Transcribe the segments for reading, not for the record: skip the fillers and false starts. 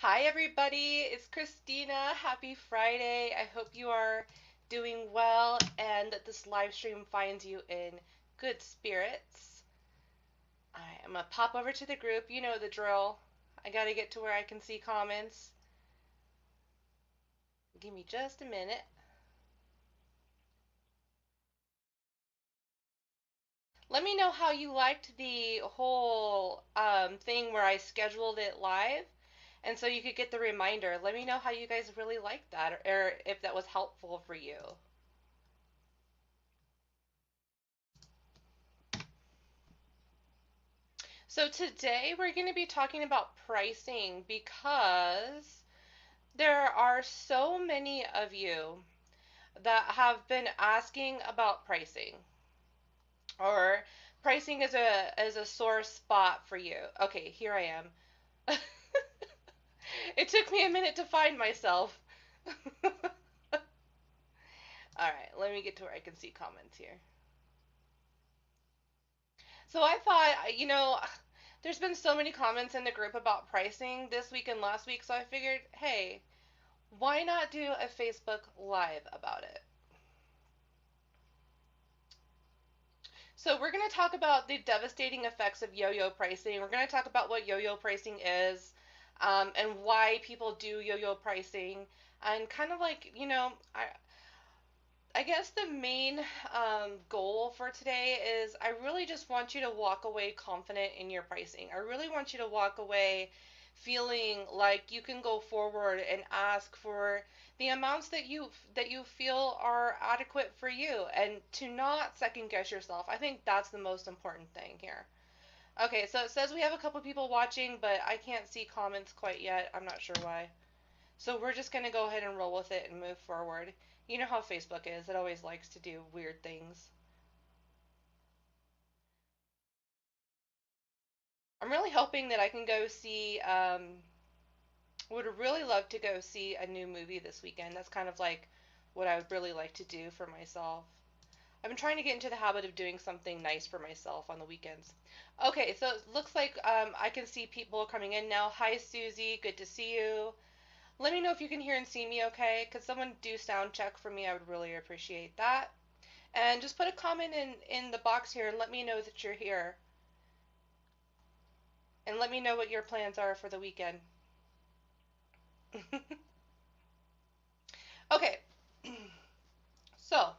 Hi, everybody. It's Christina. Happy Friday. I hope you are doing well and that this live stream finds you in good spirits. I'm going to pop over to the group. You know the drill. I got to get to where I can see comments. Give me just a minute. Let me know how you liked the whole thing where I scheduled it live. And so you could get the reminder. Let me know how you guys really liked that or if that was helpful for you. So today we're going to be talking about pricing because there are so many of you that have been asking about pricing or pricing is a sore spot for you. Okay, here I am. It took me a minute to find myself. All right, let me get to where I can see comments here. So I thought, there's been so many comments in the group about pricing this week and last week, so I figured, hey, why not do a Facebook Live about it? So, we're going to talk about the devastating effects of yo yo pricing. We're going to talk about what yo yo pricing is and why people do yo yo pricing. And kind of like, I guess the main goal for today is I really just want you to walk away confident in your pricing. I really want you to walk away feeling like you can go forward and ask for the amounts that you feel are adequate for you and to not second guess yourself. I think that's the most important thing here. Okay, so it says we have a couple people watching, but I can't see comments quite yet. I'm not sure why. So we're just going to go ahead and roll with it and move forward. You know how Facebook is. It always likes to do weird things. I'm really hoping that I can go see, would really love to go see a new movie this weekend. That's kind of like what I would really like to do for myself. I've been trying to get into the habit of doing something nice for myself on the weekends. Okay, so it looks like I can see people coming in now. Hi, Susie. Good to see you. Let me know if you can hear and see me okay. Could someone do sound check for me? I would really appreciate that. And just put a comment in the box here and let me know that you're here. And let me know what your plans are for the weekend. Okay, so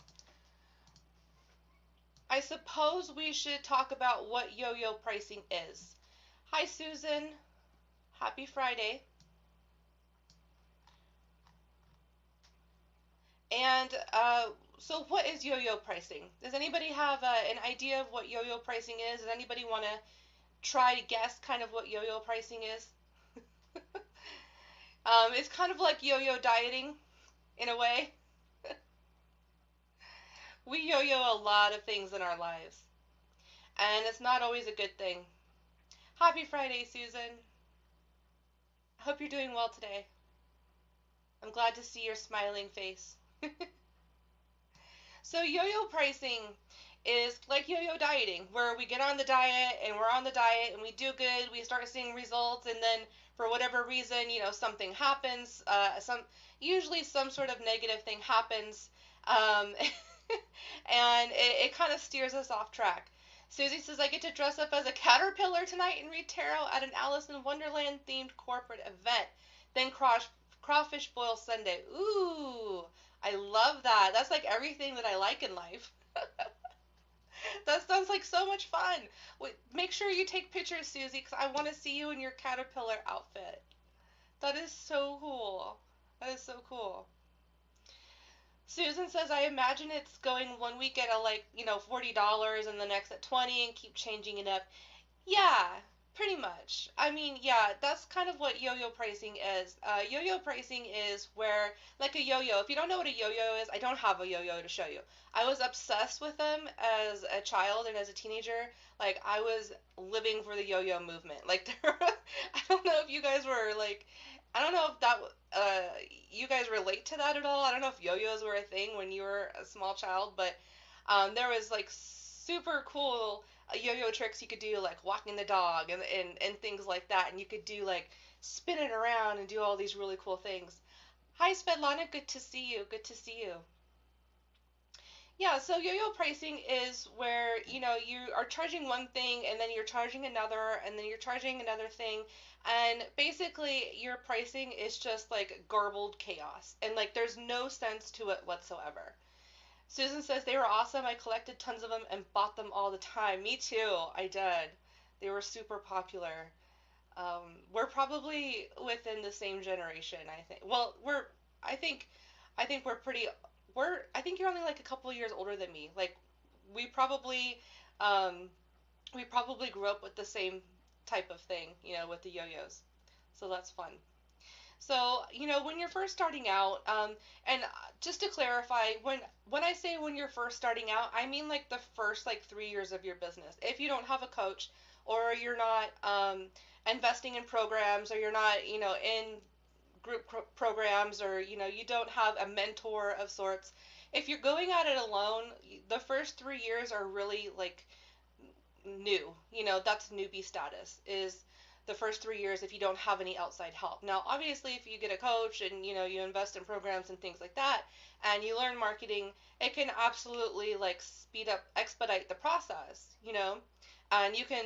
I suppose we should talk about what yo yo pricing is. Hi, Susan. Happy Friday. And so, what is yo yo pricing? Does anybody have an idea of what yo yo pricing is? Does anybody want to try to guess kind of what yo yo pricing is? It's kind of like yo yo dieting in a way. We yo yo a lot of things in our lives, and it's not always a good thing. Happy Friday, Susan. I hope you're doing well today. I'm glad to see your smiling face. So, yo yo pricing is like yo yo dieting, where we get on the diet and we're on the diet and we do good, we start seeing results, and then for whatever reason, something happens, usually some sort of negative thing happens, um, and it kind of steers us off track. Susie says, I get to dress up as a caterpillar tonight and read tarot at an Alice in Wonderland themed corporate event. Then crawfish boil Sunday. Ooh, I love that. That's like everything that I like in life. That sounds like so much fun. Wait, make sure you take pictures, Susie, because I want to see you in your caterpillar outfit. That is so cool. That is so cool. Susan says, I imagine it's going one week at $40 and the next at 20 and keep changing it up. Yeah, pretty much. I mean, yeah, that's kind of what yo-yo pricing is. Yo-yo pricing is where, like a yo-yo, if you don't know what a yo-yo is, I don't have a yo-yo to show you. I was obsessed with them as a child and as a teenager. Like, I was living for the yo-yo movement. Like, I don't know if you guys were, like, I don't know if you guys relate to that at all. I don't know if yo-yos were a thing when you were a small child, but there was, like, super cool yo-yo tricks you could do, like walking the dog and things like that. And you could do like spin it around and do all these really cool things. Hi, Svetlana. Good to see you. Good to see you. Yeah, so yo-yo pricing is where, you are charging one thing and then you're charging another and then you're charging another thing. And basically your pricing is just like garbled chaos. And like there's no sense to it whatsoever. Susan says they were awesome. I collected tons of them and bought them all the time. Me too. I did. They were super popular. We're probably within the same generation, I think. Well, I think, I think we're pretty, I think you're only like a couple years older than me. Like, we probably, um, we probably grew up with the same type of thing, with the yo-yos. So that's fun. So, when you're first starting out, and just to clarify, when I say when you're first starting out, I mean like the first like 3 years of your business. If you don't have a coach, or you're not investing in programs, or you're not, in group programs, or you don't have a mentor of sorts. If you're going at it alone, the first 3 years are really like new. That's newbie status is the first 3 years if you don't have any outside help. Now, obviously, if you get a coach and you invest in programs and things like that, and you learn marketing, it can absolutely like speed up, expedite the process. And you can,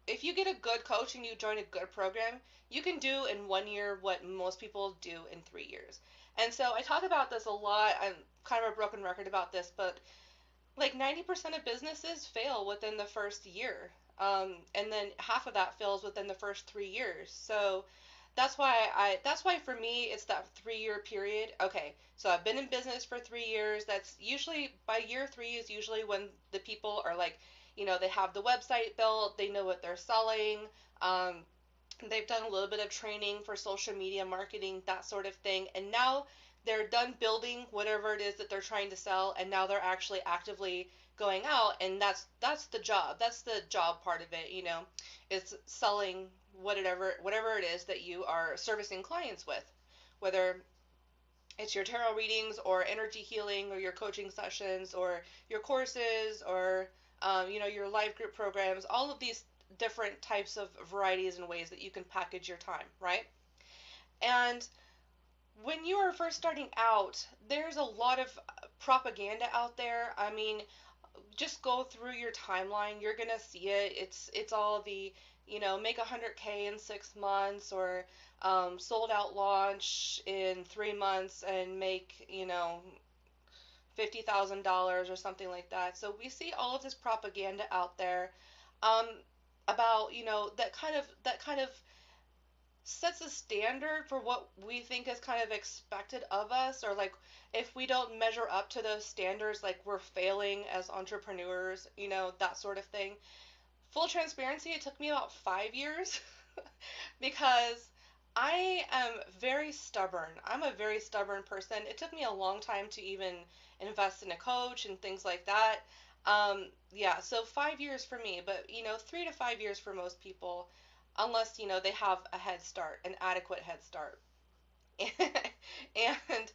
if you get a good coach and you join a good program, you can do in 1 year what most people do in 3 years. And so I talk about this a lot. I'm kind of a broken record about this, but like 90% of businesses fail within the first year. And then half of that fails within the first 3 years. So that's why for me it's that 3 year period. Okay, so I've been in business for 3 years. That's usually by year three is usually when the people are like, they have the website built, they know what they're selling, um, they've done a little bit of training for social media marketing, that sort of thing, and now they're done building whatever it is that they're trying to sell, and now they're actually actively going out, and that's the job. That's the job part of it. It's selling whatever it is that you are servicing clients with, whether it's your tarot readings or energy healing or your coaching sessions or your courses or your live group programs, all of these different types of varieties and ways that you can package your time, right? And when you are first starting out, there's a lot of propaganda out there. I mean, just go through your timeline, you're gonna see it. It's all the, make 100K in 6 months, or sold out launch in 3 months and make, $50,000 or something like that. So we see all of this propaganda out there, um, about, that kind of sets a standard for what we think is kind of expected of us, or like if we don't measure up to those standards, like we're failing as entrepreneurs, that sort of thing. Full transparency, it took me about 5 years because I am very stubborn. I'm a very stubborn person. It took me a long time to even invest in a coach and things like that. Yeah, so 5 years for me, but 3 to 5 years for most people, unless they have a head start, an adequate head start. And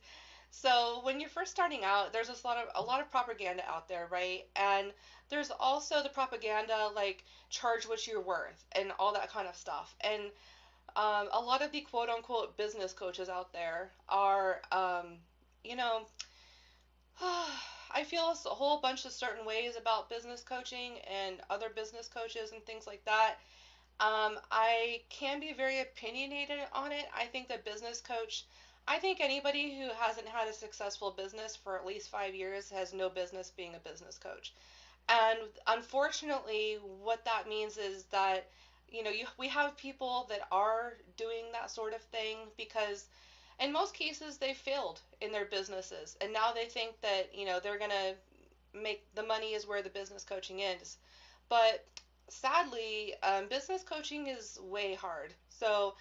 so when you're first starting out, there's a lot of propaganda out there, right? And there's also the propaganda like charge what you're worth and all that kind of stuff. And a lot of the quote unquote business coaches out there are, you know, I feel a whole bunch of certain ways about business coaching and other business coaches and things like that. I can be very opinionated on it. I think anybody who hasn't had a successful business for at least 5 years has no business being a business coach. And unfortunately, what that means is that, we have people that are doing that sort of thing because in most cases they failed in their businesses. And now they think that, they're going to make the money is where the business coaching is. But sadly, business coaching is way hard. So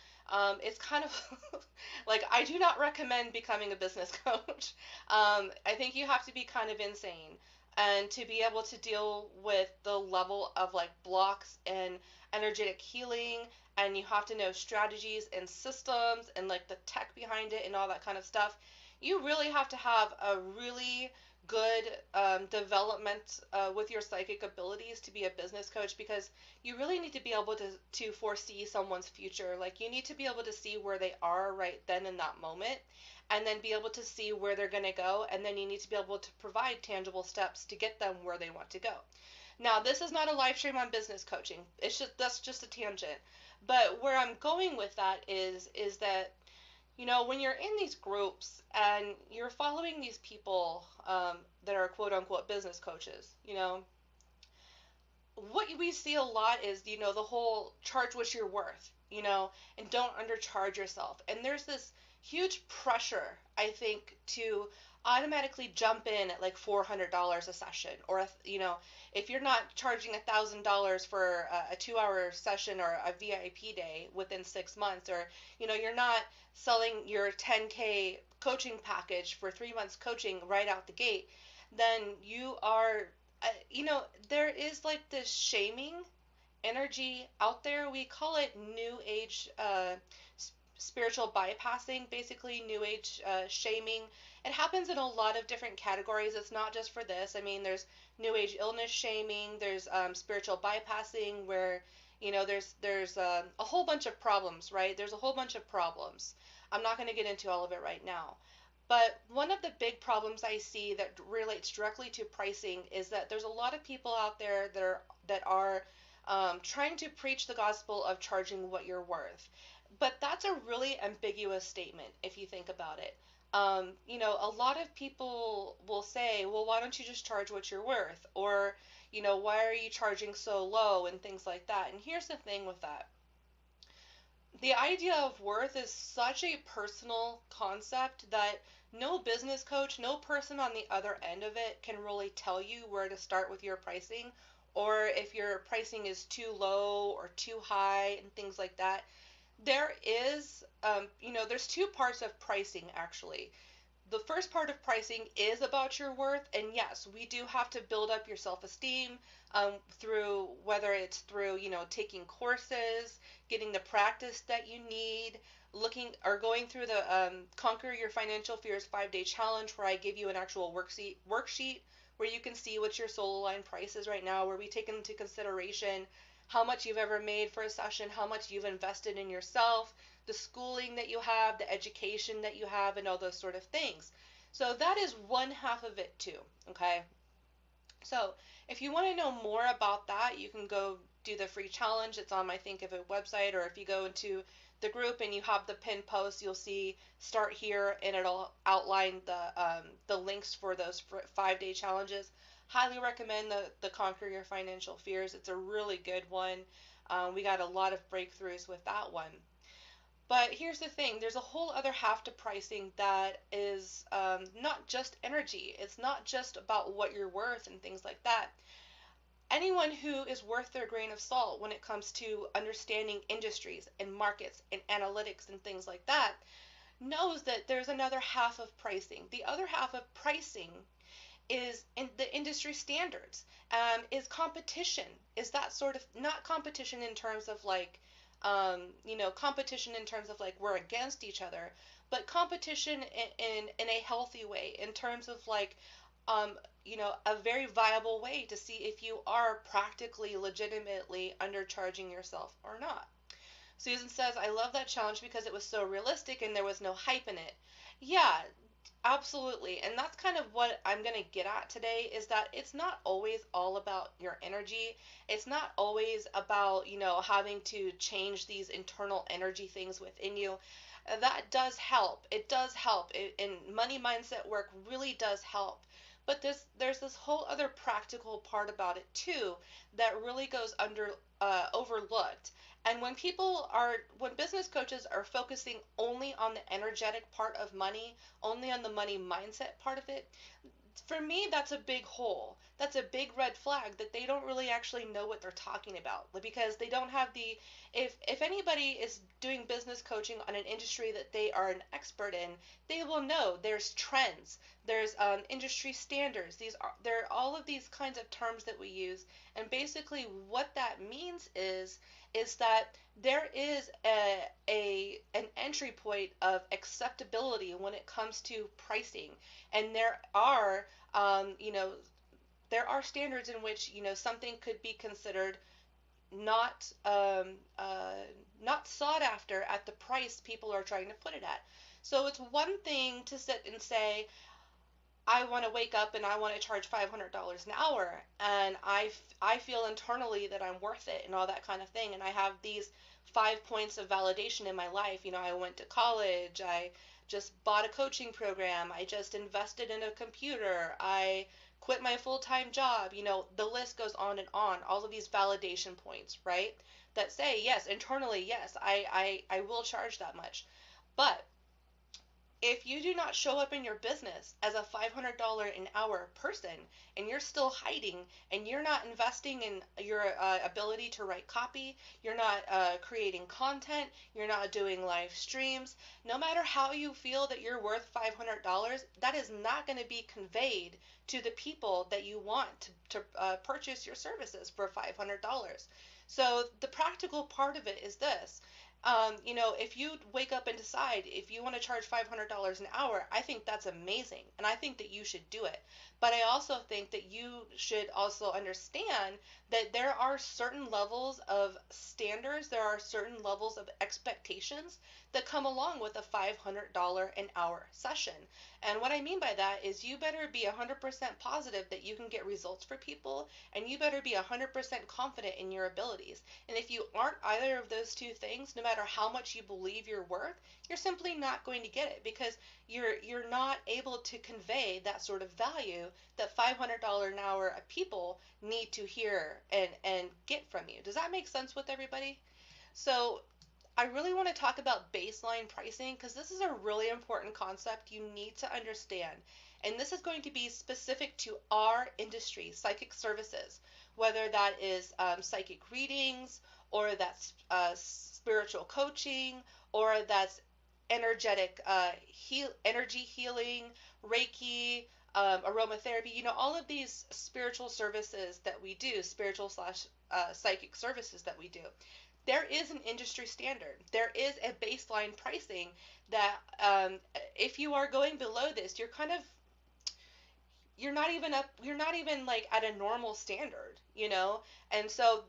it's kind of like I do not recommend becoming a business coach. I think you have to be kind of insane and to be able to deal with the level of like blocks and energetic healing, and you have to know strategies and systems and like the tech behind it and all that kind of stuff. You really have to have a really good development with your psychic abilities to be a business coach, because you really need to be able to foresee someone's future. Like, you need to be able to see where they are right then in that moment, and then be able to see where they're going to go, and then you need to be able to provide tangible steps to get them where they want to go. Now, this is not a live stream on business coaching. It's just, that's just a tangent. But where I'm going with that is that, when you're in these groups and you're following these people that are quote unquote business coaches, what we see a lot is, the whole charge what you're worth, and don't undercharge yourself. And there's this huge pressure, I think, to automatically jump in at like $400 a session, or, if you're not charging $1,000 for a 2 hour session or a VIP day within 6 months, or, you're not selling your 10K coaching package for 3 months coaching right out the gate, then you are there is like this shaming energy out there. We call it new age spiritual bypassing, basically new age shaming. It happens in a lot of different categories. It's not just for this. I mean, there's new age illness shaming, there's spiritual bypassing, where there's a whole bunch of problems, right? There's a whole bunch of problems. I'm not going to get into all of it right now. But one of the big problems I see that relates directly to pricing is that there's a lot of people out there that are trying to preach the gospel of charging what you're worth. But that's a really ambiguous statement if you think about it. A lot of people will say, well, why don't you just charge what you're worth? Or, why are you charging so low and things like that? And here's the thing with that. The idea of worth is such a personal concept that no business coach, no person on the other end of it can really tell you where to start with your pricing, or if your pricing is too low or too high and things like that. There's two parts of pricing actually. The first part of pricing is about your worth, and yes, we do have to build up your self-esteem through, whether it's through taking courses, getting the practice that you need, looking or going through the Conquer Your Financial Fears 5-day challenge, where I give you an actual worksheet where you can see what your soul aligned price is right now, where we take into consideration how much you've ever made for a session, how much you've invested in yourself, the schooling that you have, the education that you have, and all those sort of things. So that is one half of it too, okay? So if you want to know more about that, you can go do the free challenge. It's on my Think of It website, or if you go into the group and you have the pinned post, you'll see start here, and it'll outline the links for those 5-day challenges. Highly recommend the Conquer Your Financial Fears. It's a really good one. We got a lot of breakthroughs with that one. But here's the thing, there's a whole other half to pricing that is not just energy. It's not just about what you're worth and things like that. Anyone who is worth their grain of salt when it comes to understanding industries and markets and analytics and things like that knows that there's another half of pricing. The other half of pricing is in the industry standards, is competition, is that sort of, not competition in terms of like, competition in terms of like we're against each other, but competition in a healthy way, in terms of like, a very viable way to see if you are practically, legitimately undercharging yourself or not. Susan says, I love that challenge because it was so realistic and there was no hype in it. Yeah, absolutely. And that's kind of what I'm going to get at today, is that it's not always all about your energy. It's not always about, having to change these internal energy things within you. That does help. It does help. And money mindset work really does help. But there's this whole other practical part about it too that really goes overlooked. And when business coaches are focusing only on the energetic part of money, only on the money mindset part of it, for me, that's a big hole. That's a big red flag that they don't really actually know what they're talking about, because they don't have if anybody is doing business coaching on an industry that they are an expert in, they will know there's trends, there's industry standards. There are all of these kinds of terms that we use, and basically what that means is that there is an entry point of acceptability when it comes to pricing. And there are, you know, there are standards in which, something could be considered not not sought after at the price people are trying to put it at. So it's one thing to sit and say, I want to wake up and I want to charge $500 an hour, and I feel internally that I'm worth it and all that kind of thing, and I have these 5 points of validation in my life. I went to college, I just bought a coaching program, I just invested in a computer, I quit my full-time job. The list goes on and on. All of these validation points, right? That say, yes, internally, yes, I will charge that much. But if you do not show up in your business as a $500 an hour person, and you're still hiding, and you're not investing in your ability to write copy, you're not creating content, you're not doing live streams, no matter how you feel that you're worth $500, that is not going to be conveyed to the people that you want to purchase your services for $500. So the practical part of it is this. If you wake up and decide if you want to charge $500 an hour, I think that's amazing. And I think that you should do it. But I also think that you should also understand that there are certain levels of standards, there are certain levels of expectations that come along with a $500 an hour session. And what I mean by that is you better be 100% positive that you can get results for people, and you better be 100% confident in your abilities. And if you aren't either of those two things, no matter how much you believe you're worth, you're simply not going to get it, because you're not able to convey that sort of value that $500 an hour people need to hear and get from you. Does that make sense with everybody? So I really want to talk about baseline pricing, because this is a really important concept you need to understand. And this is going to be specific to our industry, psychic services, whether that is psychic readings, or that's spiritual coaching, or that's energetic energy healing, Reiki, aromatherapy, all of these spiritual services that we do, spiritual slash psychic services that we do. There is an industry standard. There is a baseline pricing that if you are going below this, you're not even like at a normal standard. And so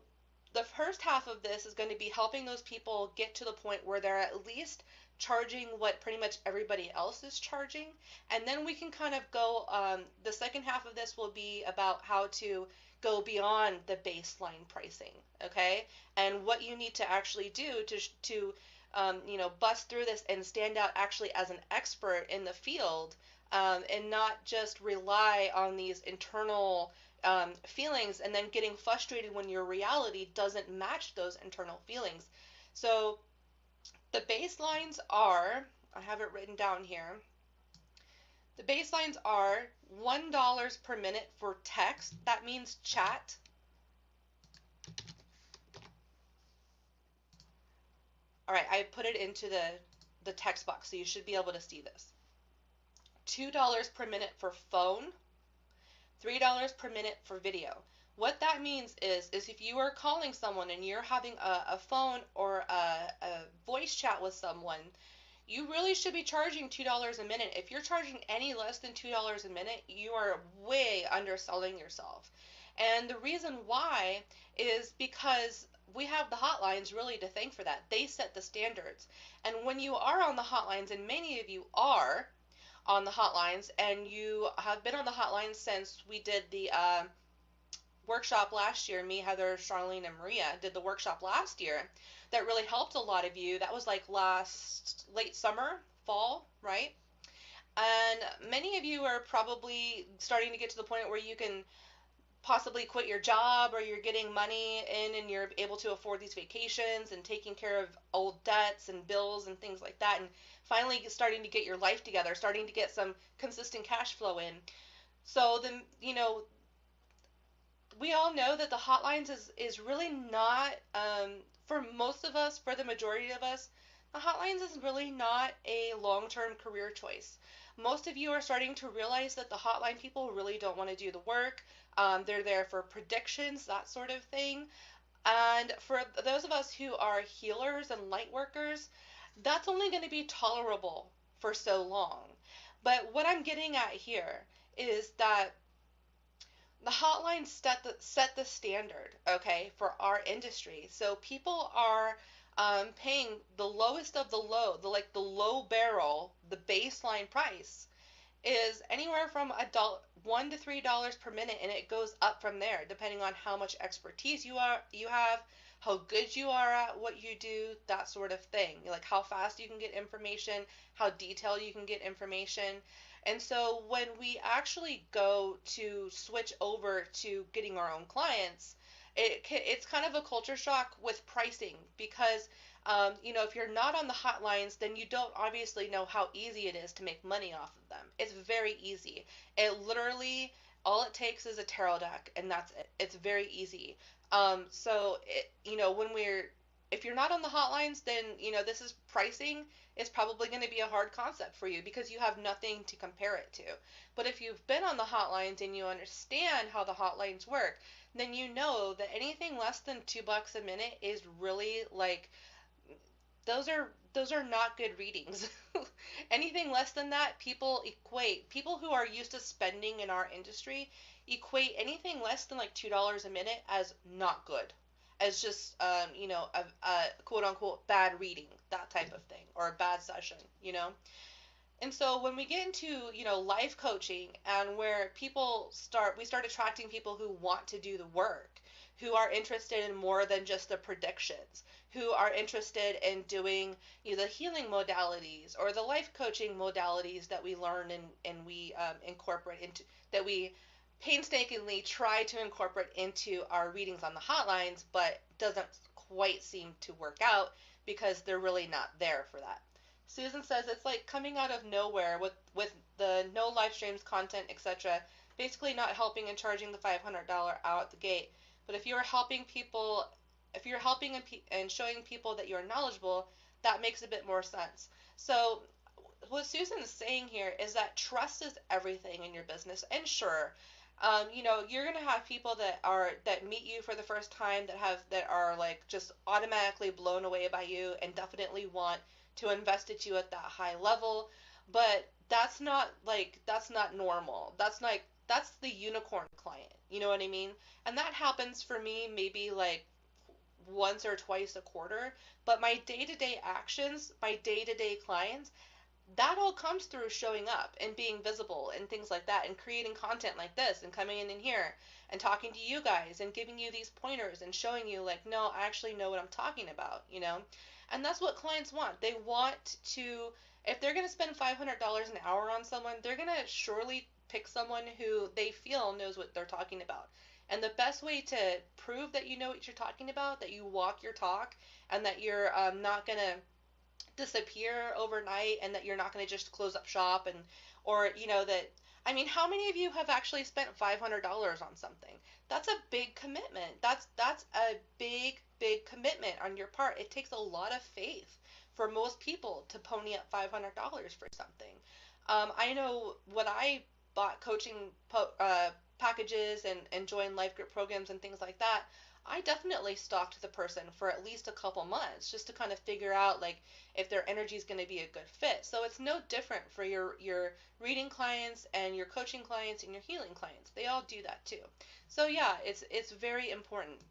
the first half of this is going to be helping those people get to the point where they're at least charging what pretty much everybody else is charging. And then we can kind of go, the second half of this will be about how to go beyond the baseline pricing, okay? And what you need to actually do to bust through this and stand out actually as an expert in the field, and not just rely on these internal feelings and then getting frustrated when your reality doesn't match those internal feelings. So the baselines are, I have it written down here, the baselines are $1 per minute for text. That means chat. All right, I put it into the text box, so you should be able to see this. $2 per minute for phone, $3 per minute for video. What that means is if you are calling someone and you're having a phone or a voice chat with someone, you really should be charging $2 a minute. If you're charging any less than $2 a minute, you are way underselling yourself. And the reason why is because we have the hotlines really to thank for that. They set the standards. And when you are on the hotlines, and many of you are on the hotlines, and you have been on the hotlines since we did the workshop last year, me, Heather, Charlene, and Maria did the workshop last year, that really helped a lot of you. That was like late summer, fall, right? And many of you are probably starting to get to the point where you can possibly quit your job, or you're getting money in and you're able to afford these vacations and taking care of old debts and bills and things like that, and finally starting to get your life together, starting to get some consistent cash flow in. So we all know that the hotlines is really not, for most of us, for the majority of us, the hotlines is really not a long-term career choice. Most of you are starting to realize that the hotline people really don't want to do the work. They're there for predictions, that sort of thing. And for those of us who are healers and light workers, that's only going to be tolerable for so long. But what I'm getting at here is that the hotlines set the standard, okay, for our industry. So people are paying the lowest of the low, the low barrel, the baseline price is anywhere from $1 to $3 per minute, and it goes up from there depending on how much expertise you have, how good you are at what you do, that sort of thing. Like how fast you can get information, how detailed you can get information. And so when we actually go to switch over to getting our own clients, it's kind of a culture shock with pricing because if you're not on the hotlines, then you don't obviously know how easy it is to make money off of them. It's very easy. It literally, all it takes is a tarot deck, and that's it. It's very easy. When if you're not on the hotlines, then, this is pricing is probably going to be a hard concept for you because you have nothing to compare it to. But if you've been on the hotlines and you understand how the hotlines work, then you know that anything less than $2 a minute is really like those are not good readings. Anything less than that, people who are used to spending in our industry equate anything less than like $2 a minute as not good, as just a quote unquote bad reading, that type of thing, or a bad session, And so when we get into, life coaching and where we start attracting people who want to do the work, who are interested in more than just the predictions, who are interested in doing the healing modalities or the life coaching modalities that we learn and we incorporate into, that we painstakingly try to incorporate into our readings on the hotlines, but doesn't quite seem to work out because they're really not there for that. Susan says it's like coming out of nowhere with the no live streams, content, etc. Basically not helping and charging the $500 out at the gate. But if you're helping people, if you're helping and showing people that you're knowledgeable, that makes a bit more sense. So what Susan is saying here is that trust is everything in your business. And sure, you're gonna have people that meet you for the first time that are like just automatically blown away by you and definitely want to invest at you at that high level, but that's not normal. That's the unicorn client. You know what I mean? And that happens for me maybe like once or twice a quarter, but my day-to-day actions, my day-to-day clients, that all comes through showing up and being visible and things like that and creating content like this and coming in here and talking to you guys and giving you these pointers and showing you like, no, I actually know what I'm talking about. And that's what clients want. They want to, if they're going to spend $500 an hour on someone, they're going to surely pick someone who they feel knows what they're talking about. And the best way to prove that you know what you're talking about, that you walk your talk, and that you're not going to disappear overnight and that you're not going to just close up shop or that I mean, how many of you have actually spent $500 on something? That's a big commitment. That's a big commitment on your part. It takes a lot of faith for most people to pony up $500 for something. I know when I bought coaching packages and joined life group programs and things like that, I definitely stalked the person for at least a couple months just to kind of figure out like if their energy is going to be a good fit. So it's no different for your reading clients and your coaching clients and your healing clients. They all do that too. So yeah, it's very important.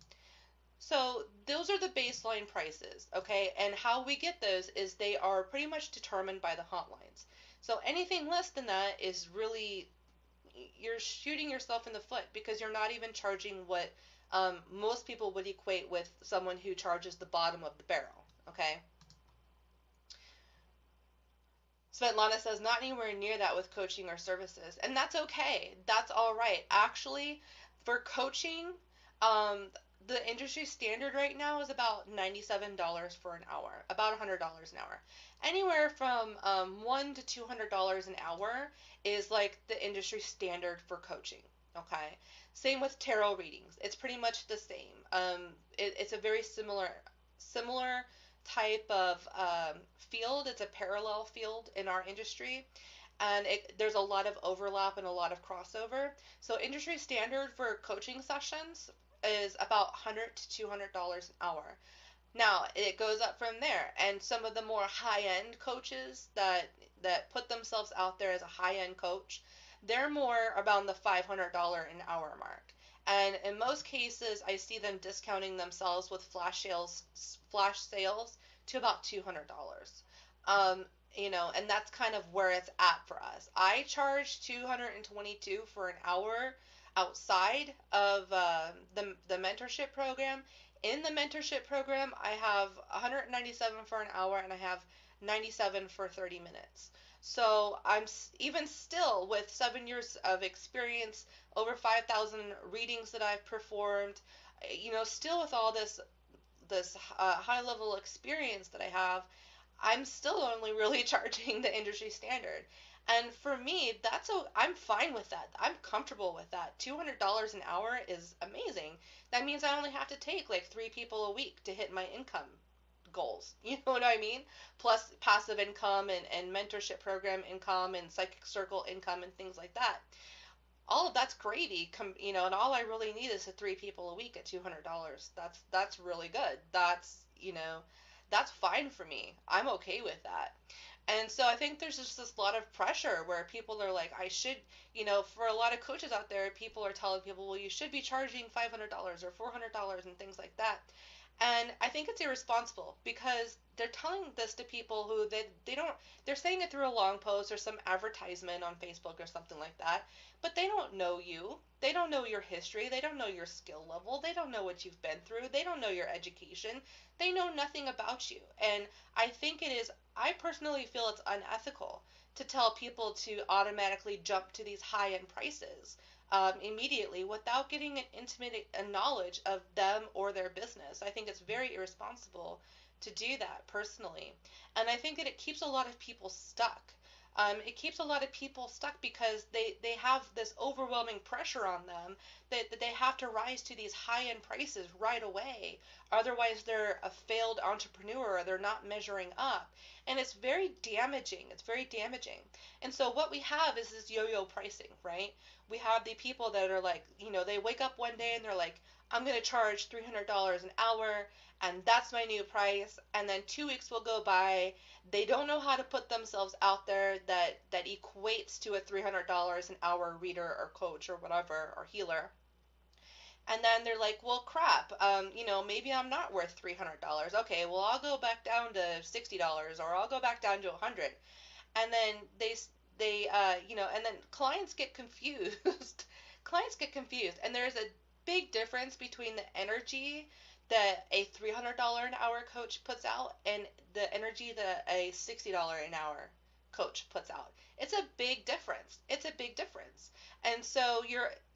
So those are the baseline prices, okay? And how we get those is they are pretty much determined by the hotlines. So anything less than that is really, you're shooting yourself in the foot because you're not even charging what most people would equate with someone who charges the bottom of the barrel, okay? Svetlana says not anywhere near that with coaching or services, and that's okay. That's all right. Actually, for coaching, um, the industry standard right now is about $97 for an hour, about $100 an hour. Anywhere from $1 to $200 an hour is like the industry standard for coaching. Okay. Same with tarot readings. It's pretty much the same. It's a very similar type of field. It's a parallel field in our industry, and there's a lot of overlap and a lot of crossover. So industry standard for coaching sessions is about $100 to $200 an hour. Now it goes up from there, and some of the more high-end coaches that put themselves out there as a high-end coach, they're more around the $500 an hour mark. And in most cases, I see them discounting themselves with flash sales to about $200. Um, and that's kind of where it's at for us. I charge 222 for an hour outside of the mentorship program. In the mentorship program, I have 197 for an hour and I have 97 for 30 minutes. So I'm even still with 7 years of experience, over 5,000 readings that I've performed, still with all this high level experience that I have, I'm still only really charging the industry standard. And for me, I'm fine with that. I'm comfortable with that. $200 an hour is amazing. That means I only have to take like 3 people a week to hit my income goals. You know what I mean? Plus passive income and mentorship program income and psychic circle income and things like that. All of that's gravy, and all I really need is 3 people a week at $200. That's really good. That's fine for me. I'm okay with that. And so I think there's just this lot of pressure where people are like, I should, for a lot of coaches out there, people are telling people, well, you should be charging $500 or $400 and things like that. And I think it's irresponsible because they're telling this to people who they don't, they're saying it through a long post or some advertisement on Facebook or something like that, but they don't know you. They don't know your history. They don't know your skill level. They don't know what you've been through. They don't know your education. They know nothing about you. And I personally feel it's unethical to tell people to automatically jump to these high end prices immediately without getting an intimate knowledge of them or their business. I think it's very irresponsible to do that personally. And I think that it keeps a lot of people stuck. It keeps a lot of people stuck because they have this overwhelming pressure on them that they have to rise to these high end prices right away. Otherwise, they're a failed entrepreneur or they're not measuring up. And it's very damaging. It's very damaging. And so, what we have is this yo yo pricing, right? We have the people that are like, they wake up one day and they're like, I'm going to charge $300 an hour and that's my new price. And then 2 weeks will go by. They don't know how to put themselves out there that equates to a $300 an hour reader or coach or whatever or healer. And then they're like, well, crap, maybe I'm not worth $300. Okay, well, I'll go back down to $60 or I'll go back down to 100. And then and then clients get confused. Clients get confused. And there's a big difference between the energy that a $300 an hour coach puts out and the energy that a $60 an hour coach puts out. It's a big difference. It's a big difference. And so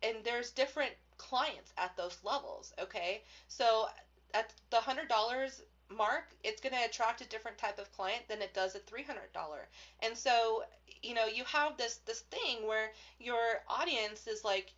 and there's different clients at those levels, okay? So at the $100 mark, it's going to attract a different type of client than it does at $300. And so, you have this thing where your audience is like,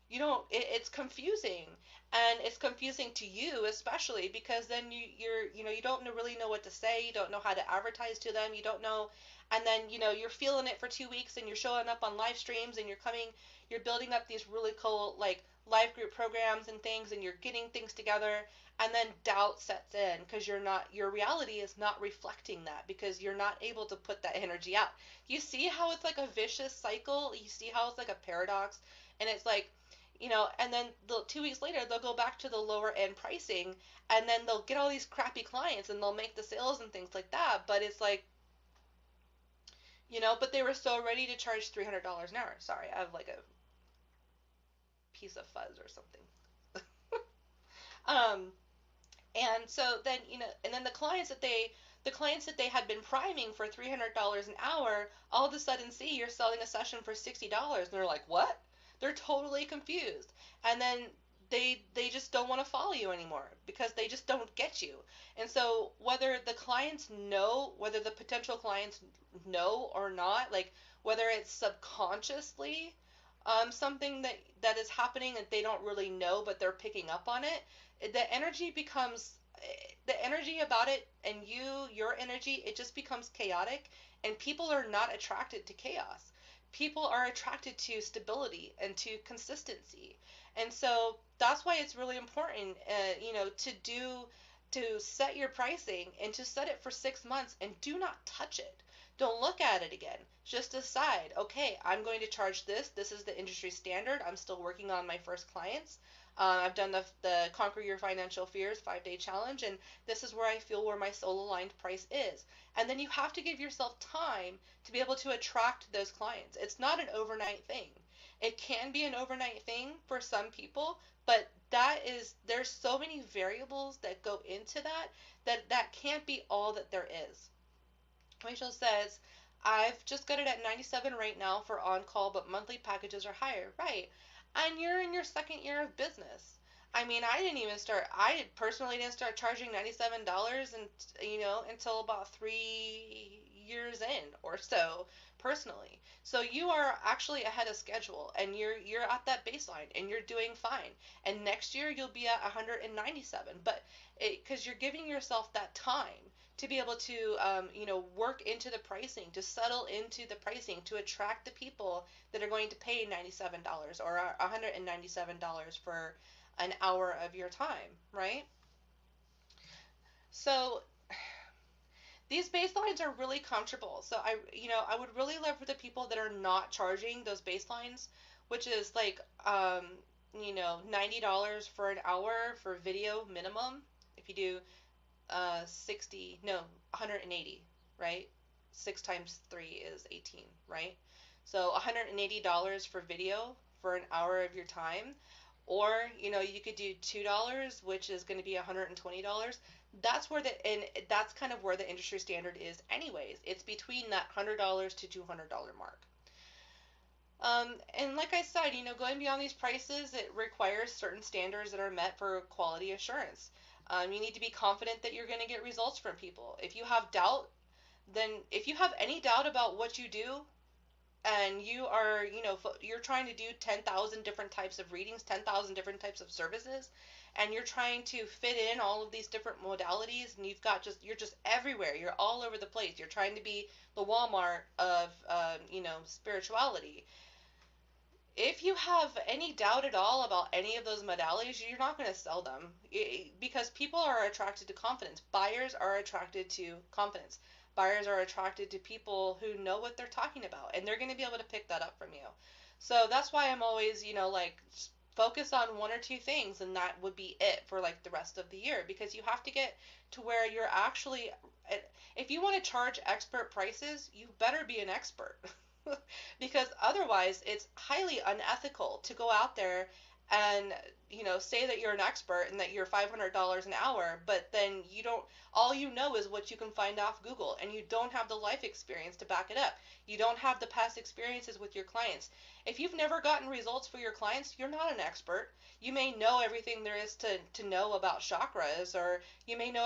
it's confusing, and it's confusing to you especially because then you don't really know what to say. You don't know how to advertise to them. You don't know. And then you're feeling it for 2 weeks and you're showing up on live streams and you're building up these really cool like live group programs and things, and you're getting things together, and then doubt sets in because your reality is not reflecting that because you're not able to put that energy out. You see how it's like a vicious cycle? You see how it's like a paradox? And it's like, and then 2 weeks later they'll go back to the lower end pricing, and then they'll get all these crappy clients and they'll make the sales and things like that. But it's like, but they were so ready to charge $300 an hour. Sorry, I have like a piece of fuzz or something. um, and so then, and then the clients that they had been priming for $300 an hour, all of a sudden see you're selling a session for $60, and they're like, what? They're totally confused. And then they just don't want to follow you anymore because they just don't get you. And so whether the potential clients know or not, like whether it's subconsciously something that is happening that they don't really know but they're picking up on it, the energy about it, and your energy, it just becomes chaotic, and people are not attracted to chaos. People are attracted to stability and to consistency. And so that's why it's really important, to do to set your pricing and to set it for 6 months and do not touch it. Don't look at it again. Just decide, okay, I'm going to charge this. This is the industry standard. I'm still working on my first clients. I've done the Conquer Your Financial Fears 5-day challenge, and this is where I feel where my soul aligned price is. And then you have to give yourself time to be able to attract those clients. It's not an overnight thing. It can be an overnight thing for some people, but there's so many variables that go into that can't be all that there is. Rachel says, I've just got it at 97 right now for on-call, but monthly packages are higher. Right. And you're in your second year of business. I mean, I personally didn't start charging $97 and, until about 3 years in or so personally. So you are actually ahead of schedule and you're at that baseline and you're doing fine. And next year you'll be at 197, but because you're giving yourself that time to be able to, work into the pricing, to settle into the pricing, to attract the people that are going to pay $97 or $197 for an hour of your time, right? So these baselines are really comfortable. So I would really love for the people that are not charging those baselines, which is like, $90 for an hour for video minimum. If you do 60, no, 180, right? 6 times 3 is 18, right? So $180 for video for an hour of your time. Or, you could do $2, which is going to be $120. That's kind of where the industry standard is anyways. It's between that $100 to $200 mark. And like I said, going beyond these prices, it requires certain standards that are met for quality assurance. You need to be confident that you're going to get results from people. If you have doubt, then if you have any doubt about what you do, and you are, you're trying to do 10,000 different types of readings, 10,000 different types of services, and you're trying to fit in all of these different modalities, and you're just everywhere. You're all over the place. You're trying to be the Walmart of, spirituality. If you have any doubt at all about any of those modalities, you're not going to sell them because people are attracted to confidence. Buyers are attracted to confidence. Buyers are attracted to people who know what they're talking about, and they're going to be able to pick that up from you. So that's why I'm always, focus on one or two things, and that would be it for like the rest of the year, because you have to get to where you're actually, if you want to charge expert prices, you better be an expert. Because otherwise it's highly unethical to go out there and say that you're an expert and that you're $500 an hour, but then all you know is what you can find off Google, and you don't have the life experience to back it up. You don't have the past experiences with your clients. If you've never gotten results for your clients, you're not an expert. You may know everything there is to know about chakras, or you may know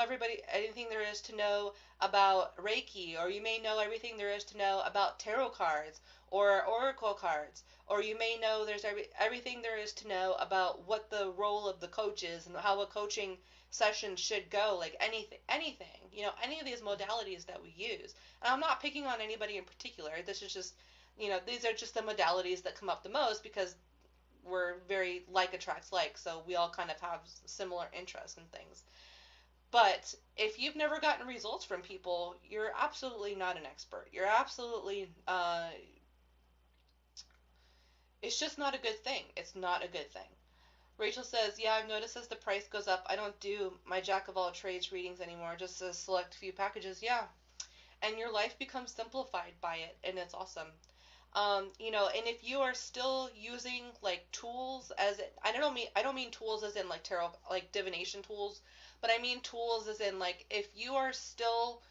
anything there is to know about Reiki, or you may know everything there is to know about tarot cards or oracle cards, or you may know there's everything there is to know about what the role of the coach is and how a coaching session should go, like anything, any of these modalities that we use. And I'm not picking on anybody in particular. This is just, these are just the modalities that come up the most because we're very like attracts like, so we all kind of have similar interests and things. But if you've never gotten results from people, you're absolutely not an expert. You're absolutely, it's just not a good thing. It's not a good thing. Rachel says, yeah, I've noticed as the price goes up, I don't do my jack of all trades readings anymore, just a select few packages. Yeah. And your life becomes simplified by it, and it's awesome. And if you are still using like tools I don't mean tools as in like tarot, like divination tools, but I mean tools as in like if you are still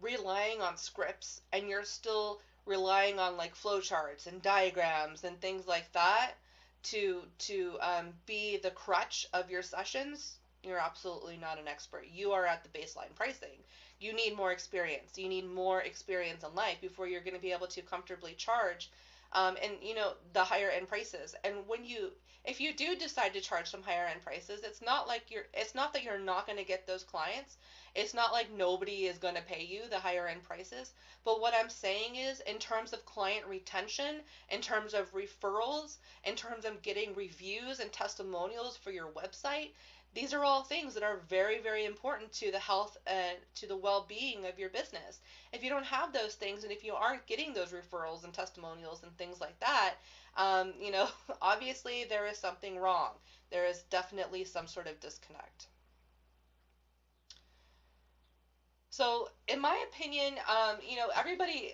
relying on scripts and you're still relying on like flowcharts and diagrams and things like that to be the crutch of your sessions, you're absolutely not an expert. You are at the baseline pricing. You need more experience. You need more experience in life before you're going to be able to comfortably charge, the higher end prices. And if you do decide to charge some higher end prices, it's not that you're not going to get those clients. It's not like nobody is going to pay you the higher end prices. But what I'm saying is, in terms of client retention, in terms of referrals, in terms of getting reviews and testimonials for your website, These are all things that are very, very important to the health and to the well-being of your business. If you don't have those things, and if you aren't getting those referrals and testimonials and things like that, you know, obviously there is something wrong. There is definitely some sort of disconnect. So, in my opinion, you know, everybody,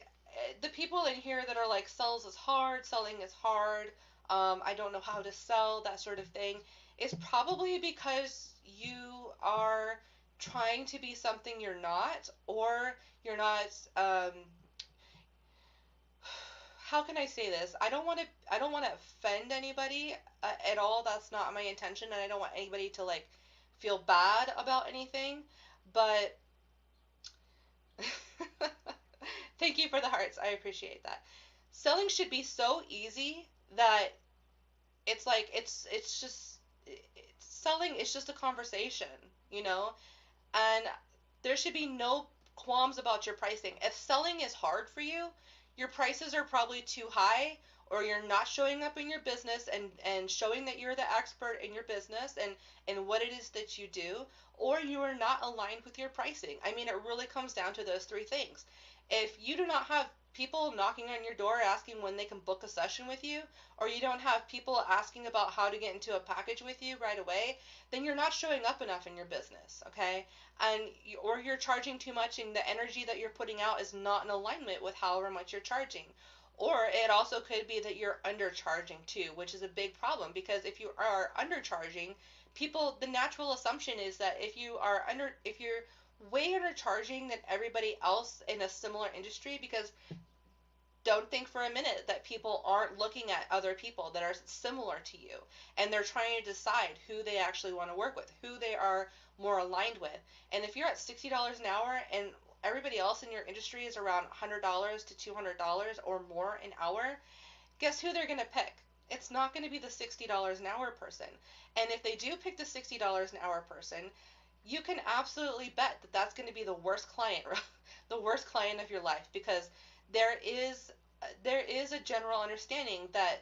the people in here that are like, sells is hard, selling is hard, I don't know how to sell, that sort of thing, is probably because you are trying to be something you're not, or you're not, how can I say this? I don't want to offend anybody at all. That's not my intention, and I don't want anybody to like feel bad about anything, but thank you for the hearts. I appreciate that. Selling should be so easy that it's like selling is just a conversation, you know? And there should be no qualms about your pricing. If selling is hard for you, your prices are probably too high, or you're not showing up in your business and showing that you're the expert in your business and what it is that you do, or you are not aligned with your pricing. I mean, it really comes down to those three things. If you do not have people knocking on your door asking when they can book a session with you, or you don't have people asking about how to get into a package with you right away, then you're not showing up enough in your business, okay? Or you're charging too much, and the energy that you're putting out is not in alignment with however much you're charging. Or it also could be that you're undercharging too, which is a big problem, because if you are undercharging, people, the natural assumption is that if you're way undercharging than everybody else in a similar industry, because don't think for a minute that people aren't looking at other people that are similar to you, and they're trying to decide who they actually want to work with, who they are more aligned with. And if you're at $60 an hour and everybody else in your industry is around $100 to $200 or more an hour, guess who they're going to pick? It's not going to be the $60 an hour person. And if they do pick the $60 an hour person, you can absolutely bet that that's going to be the worst client, the worst client of your life, because there is there is a general understanding that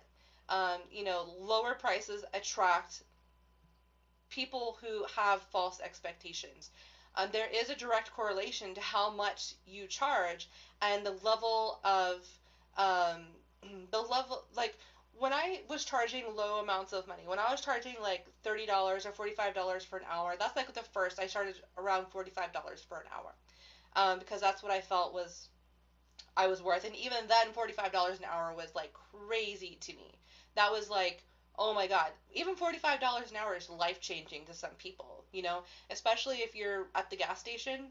you know, lower prices attract people who have false expectations. There is a direct correlation to how much you charge and the level of um, the level, like, when I was charging low amounts of money, when I was charging like $30 or $45 for an hour, that's like the first. I started around $45 for an hour, because that's what I felt was I was worth. And even then, $45 an hour was like crazy to me. That was like, oh my God. Even $45 an hour is life changing to some people, you know, especially if you're at the gas station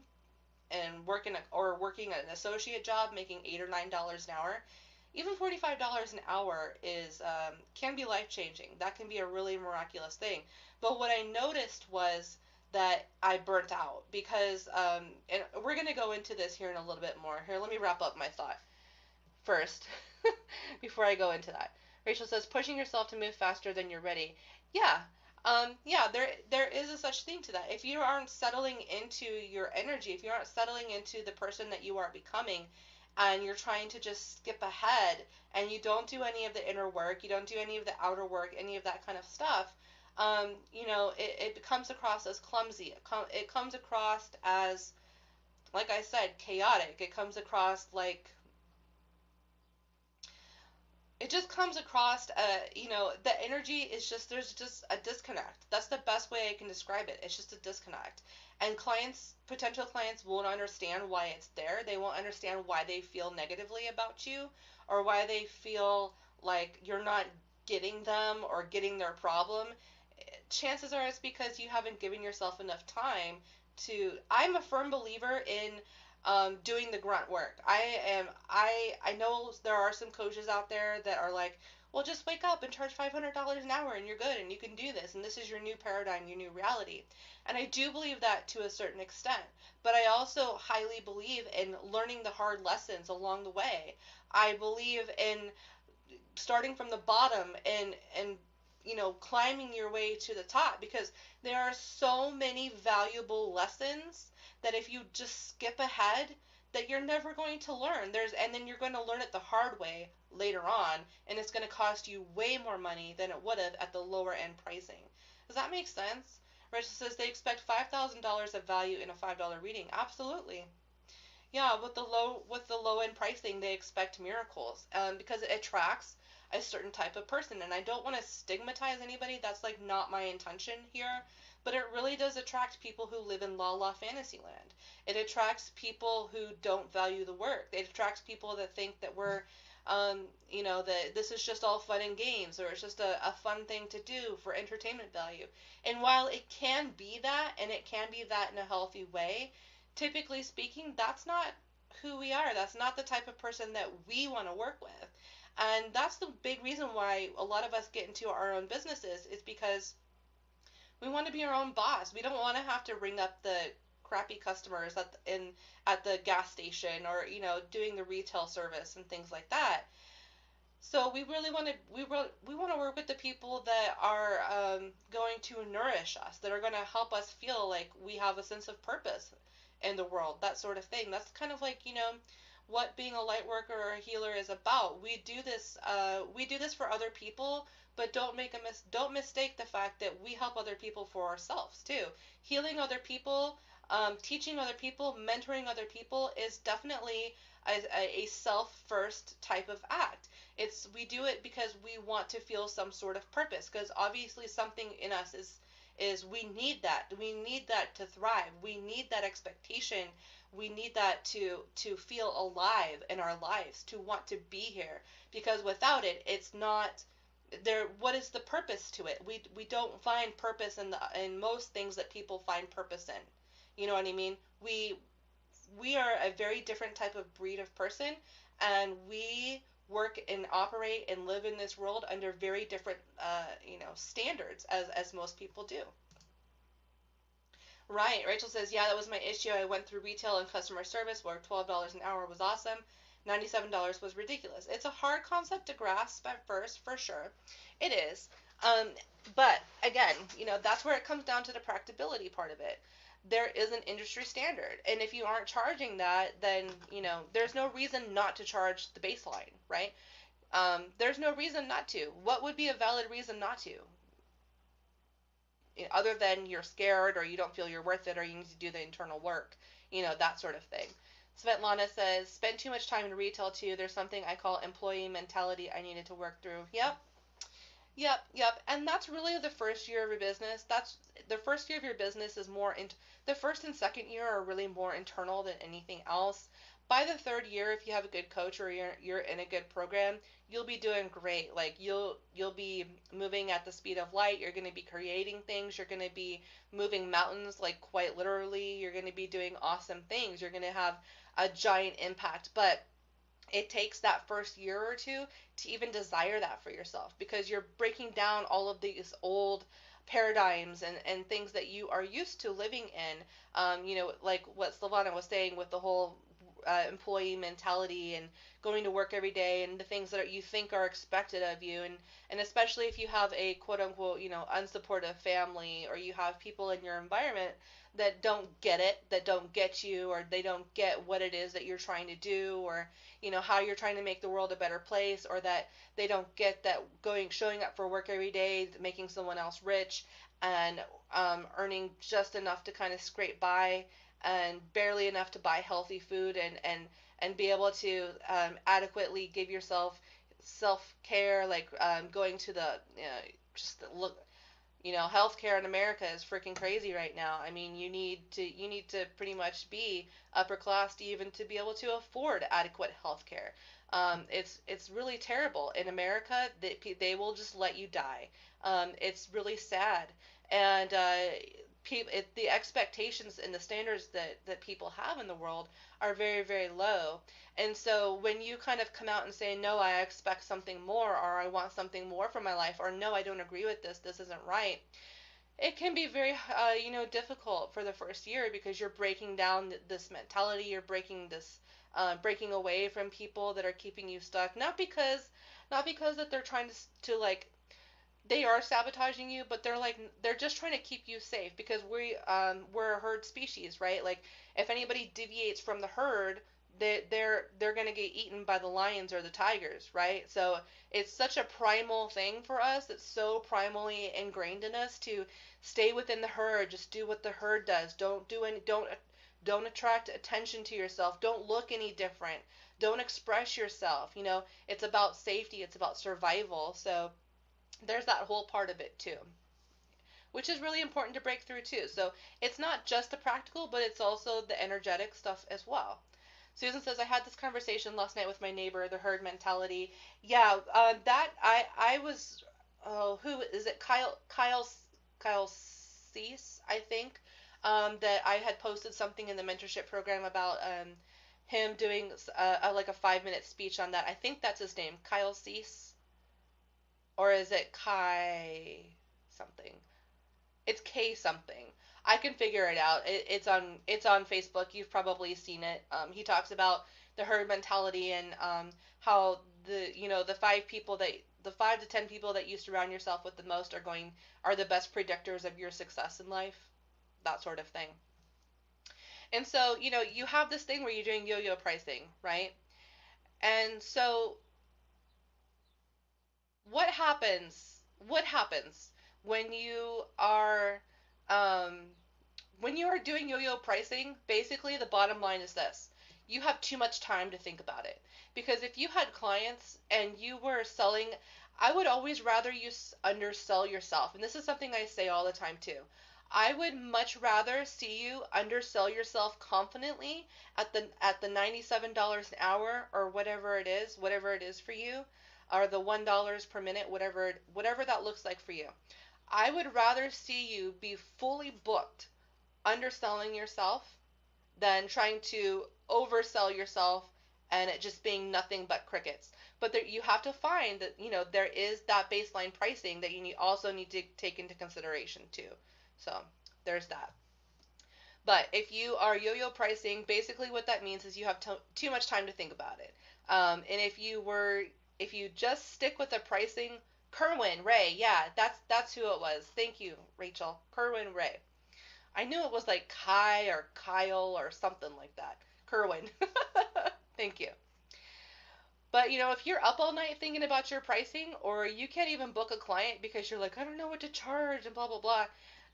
and working an associate job making $8 or $9 an hour. Even $45 an hour is can be life changing. That can be a really miraculous thing. But what I noticed was that I burnt out, because and we're gonna go into this here in a little bit more. Here, let me wrap up my thought first before I go into that. Rachel says, pushing yourself to move faster than you're ready. Yeah. Yeah, there is a such thing to that. If you aren't settling into your energy, if you aren't settling into the person that you are becoming, and you're trying to just skip ahead, and you don't do any of the inner work, you don't do any of the outer work, any of that kind of stuff, you know, it comes across as clumsy. It comes across as, like I said, chaotic. It comes across like, it just comes across, you know, the energy is just, there's just a disconnect. That's the best way I can describe it. It's just a disconnect. And potential clients won't understand why it's there. They won't understand why they feel negatively about you, or why they feel like you're not getting them or getting their problem. Chances are it's because you haven't given yourself enough time to. I'm a firm believer in doing the grunt work. I know there are some coaches out there that are like, well, just wake up and charge $500 an hour and you're good and you can do this and this is your new paradigm, your new reality. And I do believe that to a certain extent, but I also highly believe in learning the hard lessons along the way. I believe in starting from the bottom and you know, climbing your way to the top, because there are so many valuable lessons that if you just skip ahead, that you're never going to learn. And then you're going to learn it the hard way later on, and it's going to cost you way more money than it would have at the lower end pricing. Does that make sense? Rachel says they expect $5,000 of value in a $5 reading. Absolutely. Yeah, with the low end pricing, they expect miracles, because it attracts a certain type of person. And I don't want to stigmatize anybody. That's like not my intention here. But it really does attract people who live in la la fantasy land. It attracts people who don't value the work. It attracts people that think that we're, that this is just all fun and games, or it's just a fun thing to do for entertainment value. And while it can be that, and it can be that in a healthy way, typically speaking, that's not who we are. That's not the type of person that we want to work with. And that's the big reason why a lot of us get into our own businesses, is because we want to be our own boss. We don't want to have to ring up the crappy customers at the gas station, or doing the retail service and things like that. So we want to work with the people that are, going to nourish us, that are going to help us feel like we have a sense of purpose in the world, that sort of thing. That's kind of like, what being a light worker or a healer is about. We do this for other people, but don't mistake the fact that we help other people for ourselves too. Healing other people, teaching other people, mentoring other people is definitely a self first type of act. We do it because we want to feel some sort of purpose, because obviously something in us is we need that to thrive. We need that expectation. We need that to feel alive in our lives, to want to be here, because without it, it's not there. What is the purpose to it? We don't find purpose in most things that people find purpose in. You know what I mean? We are a very different type of breed of person, and we work and operate and live in this world under very different, standards as most people do. Right. Rachel says, yeah, that was my issue. I went through retail and customer service where $12 an hour was awesome. $97 was ridiculous. It's a hard concept to grasp at first, for sure. It is. Um, but again, that's where it comes down to the practicability part of it. There is an industry standard. And if you aren't charging that, then, there's no reason not to charge the baseline, right? There's no reason not to. What would be a valid reason not to? Other than you're scared, or you don't feel you're worth it, or you need to do the internal work, that sort of thing. Svetlana says, spend too much time in retail too. There's something I call employee mentality I needed to work through. Yep, yep, yep. And that's really the first year of your business. That's the first year of your business is the first and second year are really more internal than anything else. By the third year, if you have a good coach, or you're in a good program, you'll be doing great. Like you'll be moving at the speed of light. You're going to be creating things. You're going to be moving mountains, like quite literally. You're going to be doing awesome things. You're going to have a giant impact. But it takes that first year or two to even desire that for yourself, because you're breaking down all of these old paradigms and things that you are used to living in. Like what Sylvana was saying with the whole employee mentality, and going to work every day, and the things that you think are expected of you, and especially if you have a quote unquote unsupportive family, or you have people in your environment that don't get it, that don't get you, or they don't get what it is that you're trying to do, or how you're trying to make the world a better place, or that they don't get that showing up for work every day, making someone else rich, and earning just enough to kind of scrape by, and barely enough to buy healthy food, and be able to adequately give yourself self care, like going to the just look. Healthcare in America is freaking crazy right now. I mean, you need to pretty much be upper class to even to be able to afford adequate healthcare. It's really terrible in America. They will just let you die. It's really sad, and the expectations and the standards that people have in the world are very, very low. And so when you kind of come out and say, no, I expect something more, or I want something more from my life, or no, I don't agree with this isn't right, it can be very, difficult for the first year, because you're breaking down this mentality, you're breaking away from people that are keeping you stuck, not because that they're trying to like, they are sabotaging you, but they're just trying to keep you safe, because we're a herd species, right? Like if anybody deviates from the herd, they're going to get eaten by the lions or the tigers, right? So it's such a primal thing for us. It's so primally ingrained in us to stay within the herd, just do what the herd does. Don't attract attention to yourself. Don't look any different. Don't express yourself. It's about safety, it's about survival. So there's that whole part of it too, which is really important to break through too. So it's not just the practical, but it's also the energetic stuff as well. Susan says, I had this conversation last night with my neighbor, the herd mentality. Yeah, that I was, oh, who is it? Kyle Cease, I think, that I had posted something in the mentorship program about him doing like a 5-minute speech on that. I think that's his name, Kyle Cease, or is it Kai something? It's K something. I can figure it out. It's on Facebook. You've probably seen it. He talks about the herd mentality and how the 5 to 10 people that you surround yourself with the most are the best predictors of your success in life. That sort of thing. And so you have this thing where you're doing yo-yo pricing, right? And so what happens? What happens when you are um, when you are doing yo-yo pricing? Basically, the bottom line is this: you have too much time to think about it. Because if you had clients and you were selling, I would always rather you undersell yourself. And this is something I say all the time too. I would much rather see you undersell yourself confidently at the $97 an hour or whatever it is for you, or the $1 per minute, whatever that looks like for you. I would rather see you be fully booked underselling yourself than trying to oversell yourself and it just being nothing but crickets. But you have to find that there is that baseline pricing that also need to take into consideration too. So there's that. But if you are yo-yo pricing, basically what that means is you have too much time to think about it. And if you just stick with the pricing, Kerwin Ray, yeah, that's who it was. Thank you, Rachel. Kerwin Ray. I knew it was like Kai or Kyle or something like that. Kerwin. Thank you. But if you're up all night thinking about your pricing, or you can't even book a client because you're like, I don't know what to charge and blah blah blah,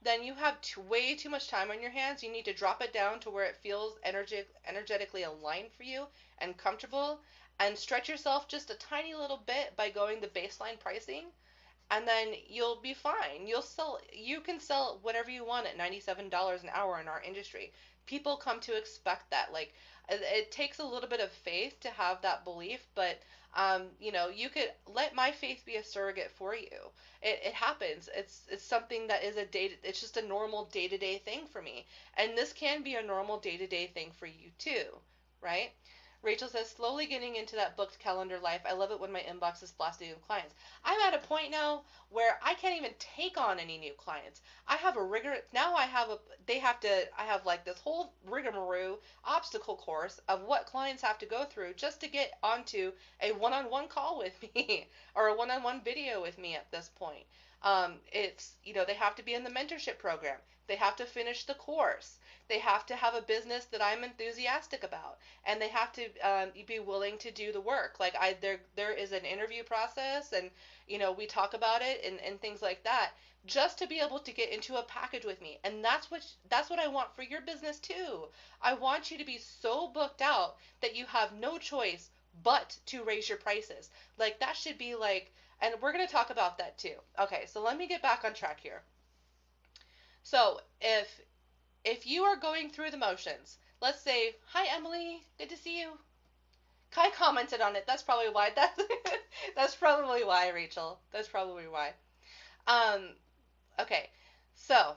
then you have way too much time on your hands. You need to drop it down to where it feels energetically aligned for you and comfortable, and stretch yourself just a tiny little bit by going the baseline pricing, and then you'll be fine. You can sell whatever you want at $97 an hour in our industry. People come to expect that. Like, it takes a little bit of faith to have that belief, but you could let my faith be a surrogate for you. It happens. It's something that is it's just a normal day-to-day thing for me. And this can be a normal day-to-day thing for you too, right? Rachel says, slowly getting into that booked calendar life. I love it when my inbox is blasting with clients. I'm at a point now where I can't even take on any new clients. I have a rigor. Now I have like this whole rigmarole obstacle course of what clients have to go through just to get onto a one-on-one call with me or a one-on-one video with me at this point. They have to be in the mentorship program. They have to finish the course. They have to have a business that I'm enthusiastic about, and they have to be willing to do the work. Like there is an interview process, and we talk about it and things like that, just to be able to get into a package with me. And that's what I want for your business too. I want you to be so booked out that you have no choice but to raise your prices. Like, that should be like, and we're going to talk about that too. Okay, so let me get back on track here. So if you are going through the motions, let's say, hi Emily, good to see you. Kai commented on it. That's probably why. That's probably why, Rachel. That's probably why. Okay, so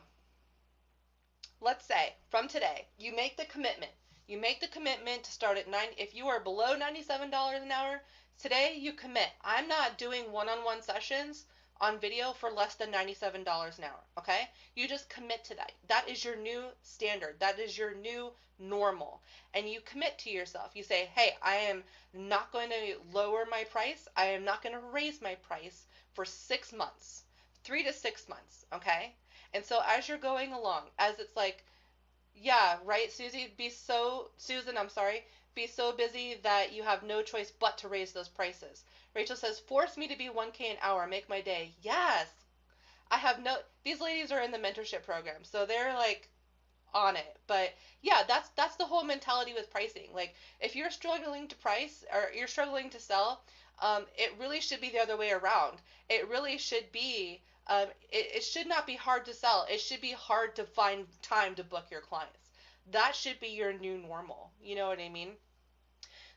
let's say from today you make the commitment. You make the commitment to start at if you are below $97 an hour, today you commit. I'm not doing one-on-one sessions on video for less than $97 an hour, okay? You just commit to that. That is your new standard. That is your new normal. And you commit to yourself. You say, hey, I am not going to lower my price. I am not going to raise my price for 6 months, 3 to 6 months, okay? And so as you're going along, as it's like, Yeah, right, Susan, I'm sorry, be so busy that you have no choice but to raise those prices. Rachel says, force me to be 1K an hour, make my day. Yes, these ladies are in the mentorship program, so they're like on it. But yeah, that's the whole mentality with pricing. Like, if you're struggling to price or you're struggling to sell, it really should be the other way around. It really should be, it should not be hard to sell. It should be hard to find time to book your clients. That should be your new normal. You know what I mean?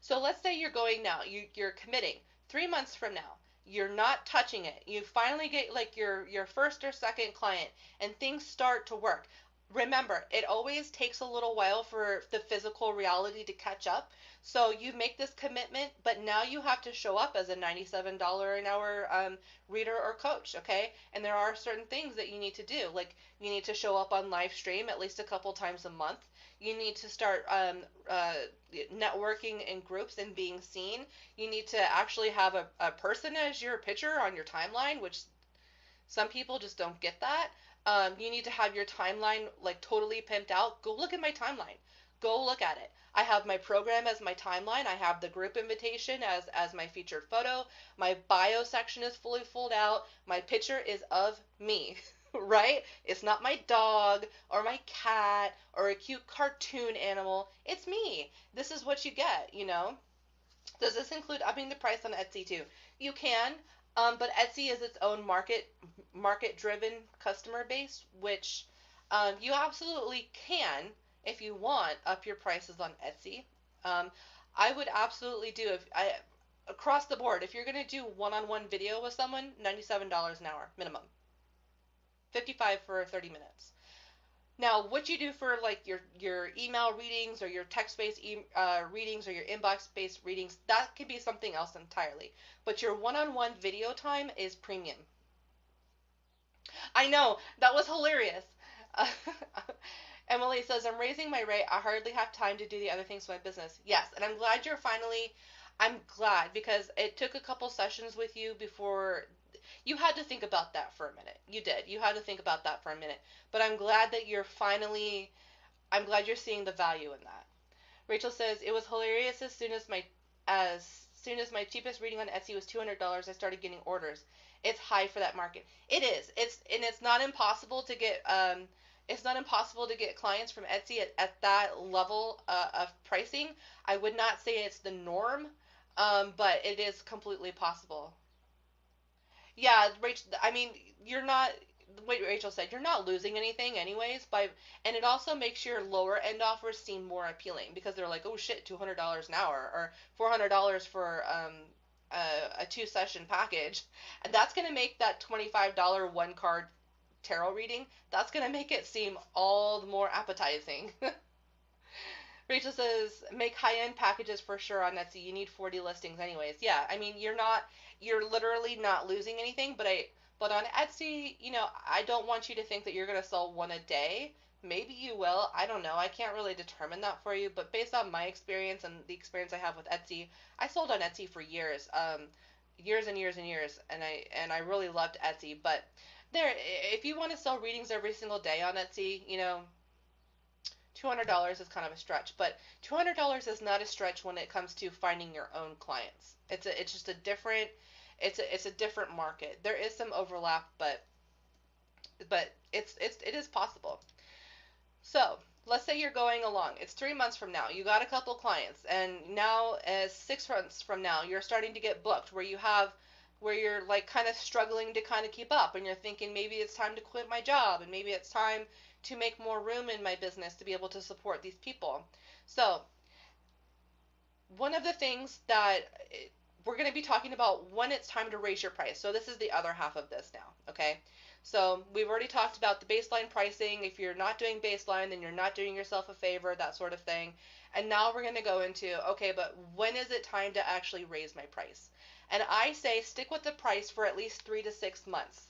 So let's say you're going now, you're committing 3 months from now. You're not touching it. You finally get like your first or second client, and things start to work. Remember, it always takes a little while for the physical reality to catch up. So you make this commitment, but now you have to show up as a $97 an hour reader or coach, okay? And there are certain things that you need to do. Like, you need to show up on live stream at least a couple times a month. You need to start networking in groups and being seen. You need to actually have a person as your picture on your timeline, which some people just don't get that. You need to have your timeline like totally pimped out. Go look at my timeline. Go look at it. I have my program as my timeline. I have the group invitation as my featured photo. My bio section is fully filled out. My picture is of me, right? It's not my dog or my cat or a cute cartoon animal. It's me. This is what you get, you know? Does this include upping the price on Etsy too? You can, but Etsy is its own market driven customer base, which you absolutely can, if you want, up your prices on Etsy. Um, I would absolutely do if I across the board. If you're gonna do one-on-one video with someone, $97 an hour minimum, 55 for 30 minutes. Now, what you do for like your email readings or your text-based readings or your inbox-based readings, that could be something else entirely. But your one-on-one video time is premium. I know, that was hilarious. Uh, Emily says, I'm raising my rate. I hardly have time to do the other things for my business. Yes, and I'm glad because it took a couple sessions with you before you had to think about that for a minute. You did. You had to think about that for a minute. But I'm glad you're seeing the value in that. Rachel says, it was hilarious as soon as my cheapest reading on Etsy was $200, I started getting orders. It's high for that market. It is. It's not impossible to get clients from Etsy at that level of pricing. I would not say it's the norm, but it is completely possible. Yeah, Rachel. I mean, you're not. What Rachel said, you're not losing anything anyways. And it also makes your lower end offers seem more appealing because they're like, oh shit, $200 an hour or $400 for a 2 session package, and that's gonna make that $25 one card tarot reading. That's gonna make it seem all the more appetizing. Rachel says, make high-end packages for sure on Etsy. You need 40 listings anyways. Yeah, I mean, you're literally not losing anything, but on Etsy, I don't want you to think that you're going to sell one a day. Maybe you will. I don't know. I can't really determine that for you, but based on my experience and the experience I have with Etsy, I sold on Etsy for years. Years and years and years, and I really loved Etsy, but if you want to sell readings every single day on Etsy, $200 is kind of a stretch, but $200 is not a stretch when it comes to finding your own clients. It's just a different it's a different market. There is some overlap, but it is possible. So let's say you're going along. It's 3 months from now. You got a couple clients, and now as 6 months from now, you're starting to get booked where you're like kind of struggling to kind of keep up, and you're thinking maybe it's time to quit my job, and maybe it's time to make more room in my business to be able to support these people. So one of the things that we're going to be talking about when it's time to raise your price. So this is the other half of this now, okay? So we've already talked about the baseline pricing. If you're not doing baseline, then you're not doing yourself a favor, that sort of thing. And now we're going to go into, okay, but when is it time to actually raise my price? And I say stick with the price for at least 3 to 6 months,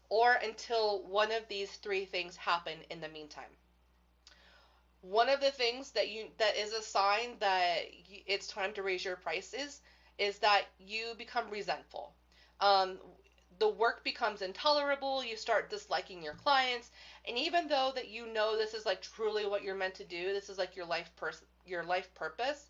or until one of these three things happen in the meantime. One of the things that is a sign that it's time to raise your prices is that you become resentful. Um, the work becomes intolerable, you start disliking your clients, and even though that you know this is like truly what you're meant to do, this is like your life purpose,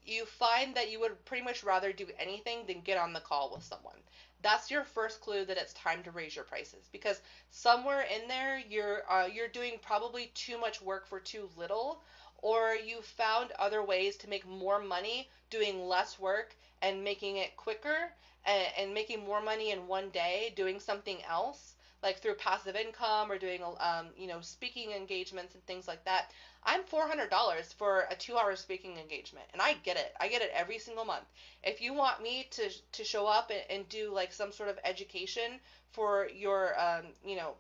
you find that you would pretty much rather do anything than get on the call with someone. That's your first clue that it's time to raise your prices, because somewhere in there you're doing probably too much work for too little, or you found other ways to make more money doing less work and making it quicker, and making more money in one day doing something else, like through passive income or doing speaking engagements and things like that. I'm $400 for a 2 hour speaking engagement, and I get it. I get it every single month. If you want me to show up and do like some sort of education for your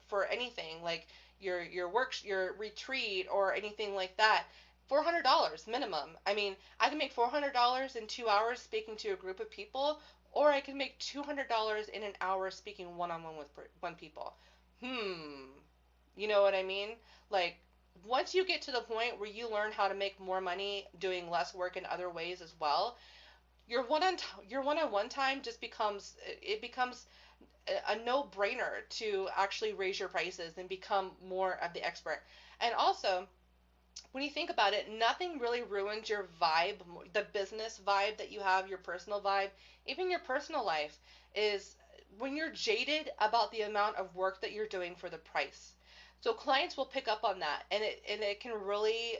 for anything like your work, your retreat, or anything like that, $400 minimum. I mean, I can make $400 in 2 hours speaking to a group of people, or I can make $200 in an hour speaking one on one with one people. Hmm. You know what I mean? Like, once you get to the point where you learn how to make more money doing less work in other ways as well, your one-on-one time just becomes a no-brainer to actually raise your prices and become more of the expert. And also, when you think about it, nothing really ruins your vibe, the business vibe that you have, your personal vibe, even your personal life, is when you're jaded about the amount of work that you're doing for the price. So clients will pick up on that, and it can really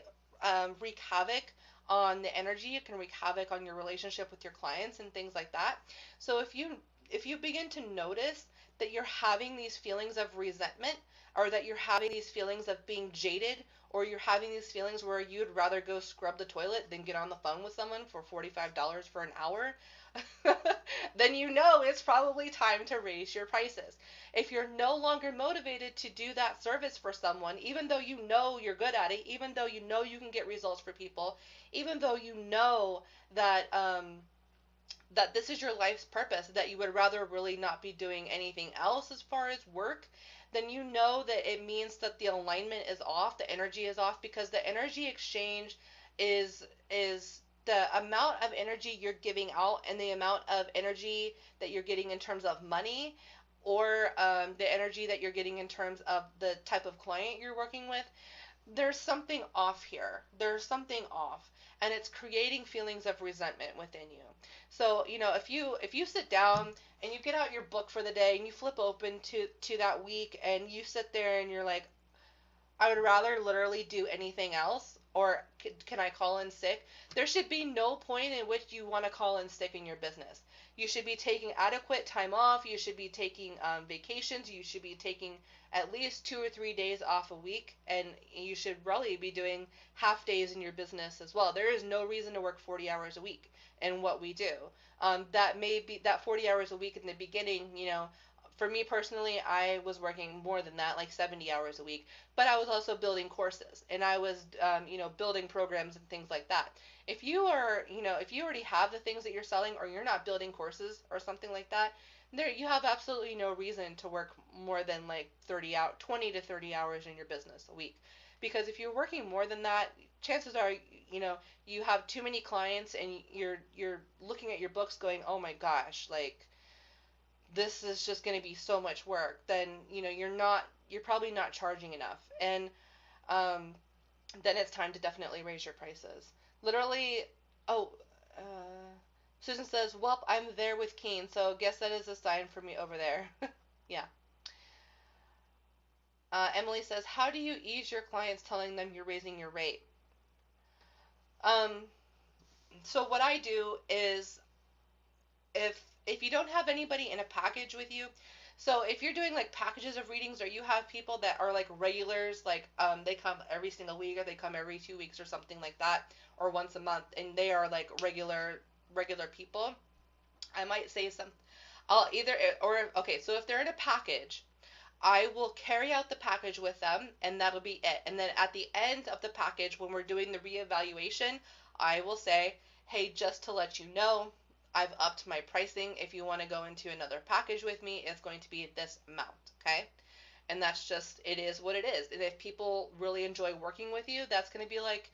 wreak havoc on the energy. It can wreak havoc on your relationship with your clients and things like that. So if you begin to notice that you're having these feelings of resentment, or that you're having these feelings of being jaded, or you're having these feelings where you'd rather go scrub the toilet than get on the phone with someone for $45 for an hour, then you know it's probably time to raise your prices. If you're no longer motivated to do that service for someone, even though you know you're good at it, even though you know you can get results for people, even though you know that this is your life's purpose, that you would rather really not be doing anything else as far as work, then you know that it means that the alignment is off, the energy is off, because the energy exchange is the amount of energy you're giving out and the amount of energy that you're getting in terms of money, or the energy that you're getting in terms of the type of client you're working with. There's something off here. There's something off, and it's creating feelings of resentment within you. So, if you sit down and you get out your book for the day and you flip open to that week, and you sit there and you're like, I would rather literally do anything else, or can I call in sick? There should be no point in which you want to call in sick in your business. You should be taking adequate time off. You should be taking vacations. You should be taking at least 2 or 3 days off a week, and you should really be doing half days in your business as well. There is no reason to work 40 hours a week in what we do. That may be that 40 hours a week in the beginning, for me personally, I was working more than that, like 70 hours a week, but I was also building courses, and I was, building programs and things like that. If you already have the things that you're selling, or you're not building courses or something like that, there you have absolutely no reason to work more than like 20 to 30 hours in your business a week. Because if you're working more than that, chances are, you have too many clients, and you're looking at your books going, oh my gosh, like, this is just going to be so much work. Then you're probably not charging enough, and um, then it's time to definitely raise your prices. Literally. Oh, Susan says, "Welp, I'm there with Keen, so guess that is a sign for me over there." Yeah. Emily says, "How do you ease your clients telling them you're raising your rate?" Um, so what I do is, if you don't have anybody in a package with you, so if you're doing like packages of readings, or you have people that are like regulars, like they come every single week, or they come every 2 weeks or something like that, or once a month, and they are like regular people, I might say some. I'll either or okay, so if they're in a package, I will carry out the package with them, and that'll be it. And then at the end of the package, when we're doing the reevaluation, I will say, hey, just to let you know, I've upped my pricing. If you want to go into another package with me, it's going to be this amount, okay? And that's just, it is what it is. And if people really enjoy working with you, that's going to be like,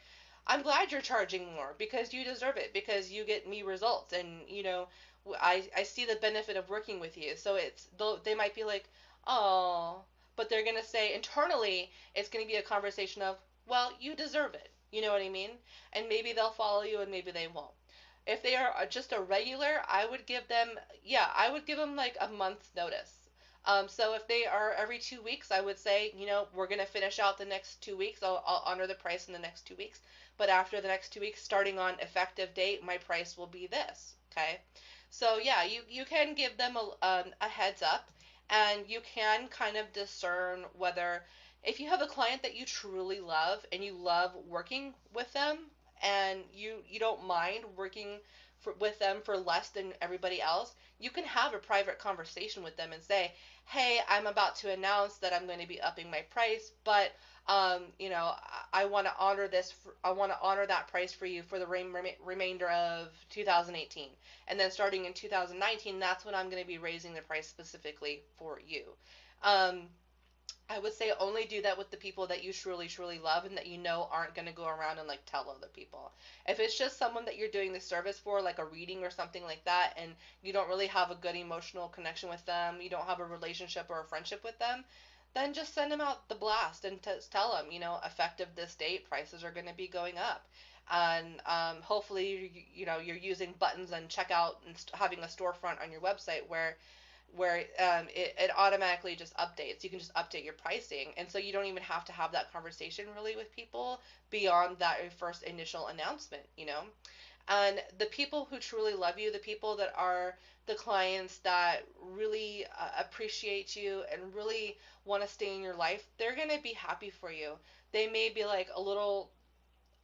I'm glad you're charging more, because you deserve it, because you get me results. And, I see the benefit of working with you. So they might be like, oh, but they're gonna say internally it's gonna be a conversation of, well, you deserve it. You know what I mean? And maybe they'll follow you and maybe they won't. If they are just a regular, I would give them, yeah, I would give them like a month's notice. So if they are every 2 weeks, I would say, we're gonna finish out the next 2 weeks. I'll honor the price in the next 2 weeks. But after the next 2 weeks, starting on effective date, my price will be this. Okay. So yeah, you can give them a heads up, and you can kind of discern whether, if you have a client that you truly love and you love working with them, and you don't mind working with them for less than everybody else, you can have a private conversation with them and say, hey, I'm about to announce that I'm going to be upping my price, but I want to honor I want to honor that price for you for the remainder of 2018. And then starting in 2019, that's when I'm going to be raising the price specifically for you. Um, I would say only do that with the people that you truly, truly love and that you know aren't going to go around and like tell other people. If it's just someone that you're doing the service for, like a reading or something like that, and you don't really have a good emotional connection with them, you don't have a relationship or a friendship with them, then just send them out the blast and tell them, effective this date, prices are going to be going up. And hopefully, you're using buttons and checkout and having a storefront on your website where it automatically just updates. You can just update your pricing. And so you don't even have to have that conversation really with people beyond that first initial announcement. And the people who truly love you, the people that are the clients that really appreciate you and really want to stay in your life, they're going to be happy for you. They may be like a little,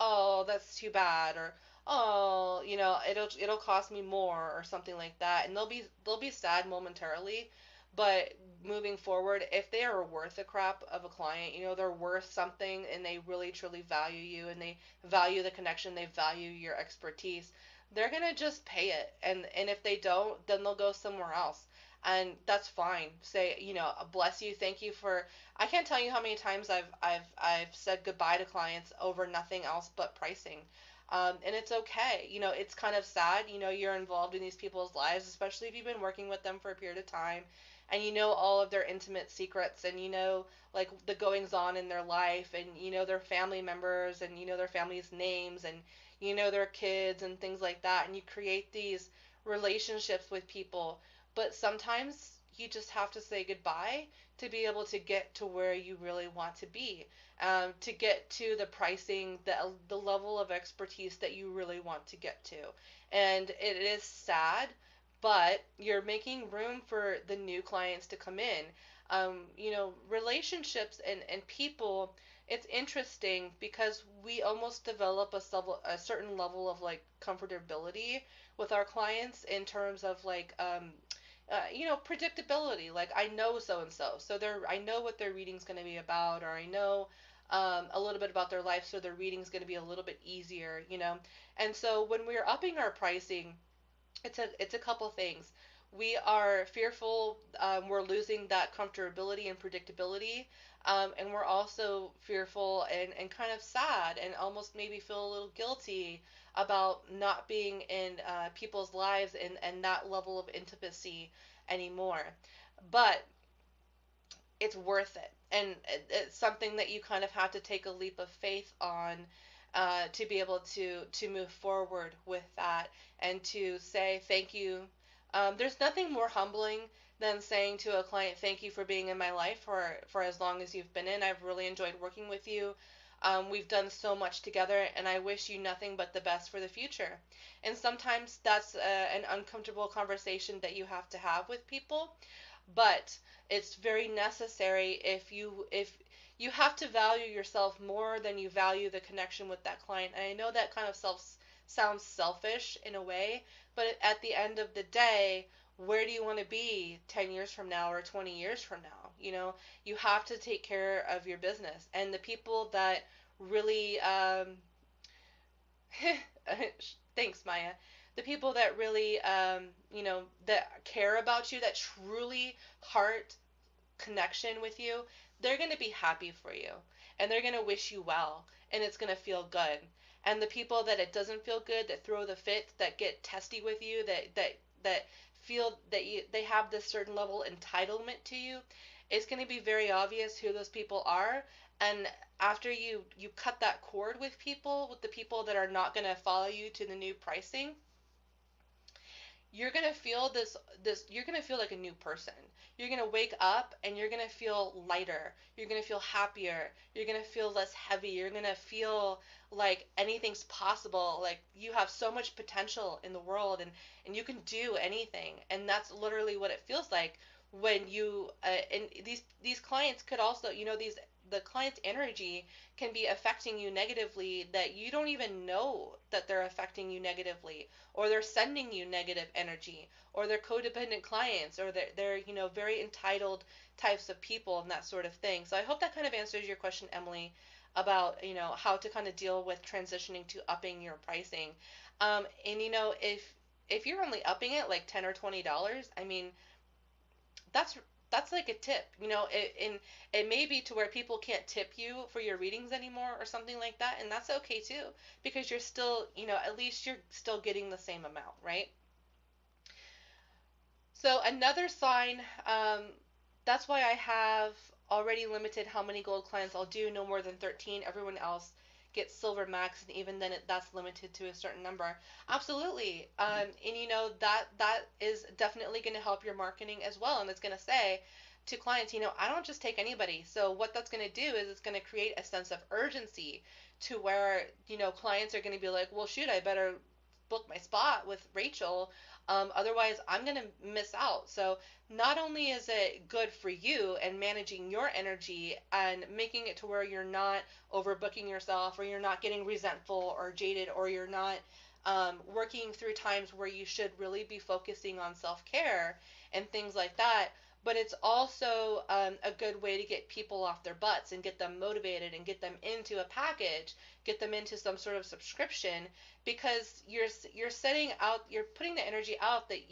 oh, that's too bad, or oh, it'll cost me more or something like that, and they'll be sad momentarily, but moving forward, if they are worth a crap of a client, they're worth something and they really truly value you and they value the connection, they value your expertise, they're going to just pay it. And if they don't, then they'll go somewhere else. And that's fine. Say, bless you, thank you for. I can't tell you how many times I've said goodbye to clients over nothing else but pricing. And it's okay. It's kind of sad. You're involved in these people's lives, especially if you've been working with them for a period of time, and you know all of their intimate secrets, and like the goings on in their life, and their family members, and their family's names, and their kids and things like that, and you create these relationships with people. But sometimes you just have to say goodbye to be able to get to where you really want to be, to get to the pricing, the level of expertise that you really want to get to. And it is sad, but you're making room for the new clients to come in. Relationships and people, it's interesting because we almost develop a certain level of like comfortability with our clients in terms of like predictability. Like I know so and so, I know what their reading's going to be about, or I know a little bit about their life, so their reading's going to be a little bit easier. And so when we're upping our pricing, it's a couple things. We are fearful, we're losing that comfortability and predictability, and we're also fearful and kind of sad and almost maybe feel a little guilty about not being in people's lives and that level of intimacy anymore. But it's worth it. And it's something that you kind of have to take a leap of faith on, to be able to move forward with that and to say thank you. There's nothing more humbling than saying to a client, thank you for being in my life for as long as you've been in. I've really enjoyed working with you. We've done so much together, and I wish you nothing but the best for the future. And sometimes that's an uncomfortable conversation that you have to have with people, but it's very necessary if you have to value yourself more than you value the connection with that client. And I know that kind of sounds selfish in a way, but at the end of the day, where do you want to be 10 years from now or 20 years from now? You have to take care of your business. And the people that really, thanks, Maya. The people that really, that care about you, that truly heart connection with you, they're going to be happy for you and they're going to wish you well and it's going to feel good. And the people that it doesn't feel good, that throw the fit, that get testy with you, that that feel that they have this certain level of entitlement to you, it's going to be very obvious who those people are. And after you cut that cord with the people that are not going to follow you to the new pricing, you're gonna feel this you're gonna feel like a new person. You're gonna wake up and you're gonna feel lighter, you're gonna feel happier, you're gonna feel less heavy, you're gonna feel like anything's possible, like you have so much potential in the world, and you can do anything. And that's literally what it feels like when you and these clients could also, these the client's energy can be affecting you negatively, that you don't even know that they're affecting you negatively, or they're sending you negative energy, or they're codependent clients, or they're very entitled types of people, and that sort of thing. So I hope that kind of answers your question, Emily, about how to kind of deal with transitioning to upping your pricing. And if you're only upping it like $10 or $20, I mean, that's that's like a tip, and it may be to where people can't tip you for your readings anymore or something like that, and that's okay too, because you're still, at least you're still getting the same amount, right? So another sign, that's why I have already limited how many gold clients I'll do, no more than 13. Everyone else gets silver max, and even then that's limited to a certain number. Absolutely. And that is definitely going to help your marketing as well. And it's going to say to clients, I don't just take anybody. So what that's going to do is it's going to create a sense of urgency to where, clients are going to be like, well, shoot, I better book my spot with Rachel. Otherwise, I'm going to miss out. So, not only is it good for you and managing your energy and making it to where you're not overbooking yourself, or you're not getting resentful or jaded, or you're not working through times where you should really be focusing on self care and things like that. But it's also a good way to get people off their butts and get them motivated and get them into a package, get them into some sort of subscription, because you're putting the energy out that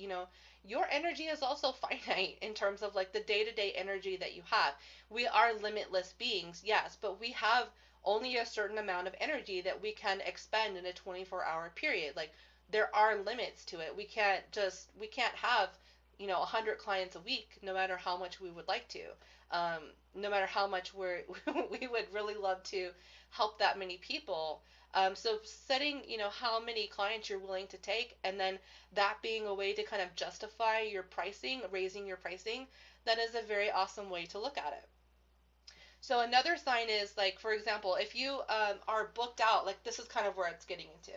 your energy is also finite in terms of like the day-to-day energy that you have. We are limitless beings, yes, but we have only a certain amount of energy that we can expend in a 24-hour period. Like, there are limits to it. We can't have 100 clients a week, no matter how much we would like to, no matter how much we would really love to help that many people. So setting, how many clients you're willing to take, and then that being a way to kind of justify your pricing, raising your pricing, that is a very awesome way to look at it. So another sign is, like, for example, if you are booked out, like this is kind of where it's getting into.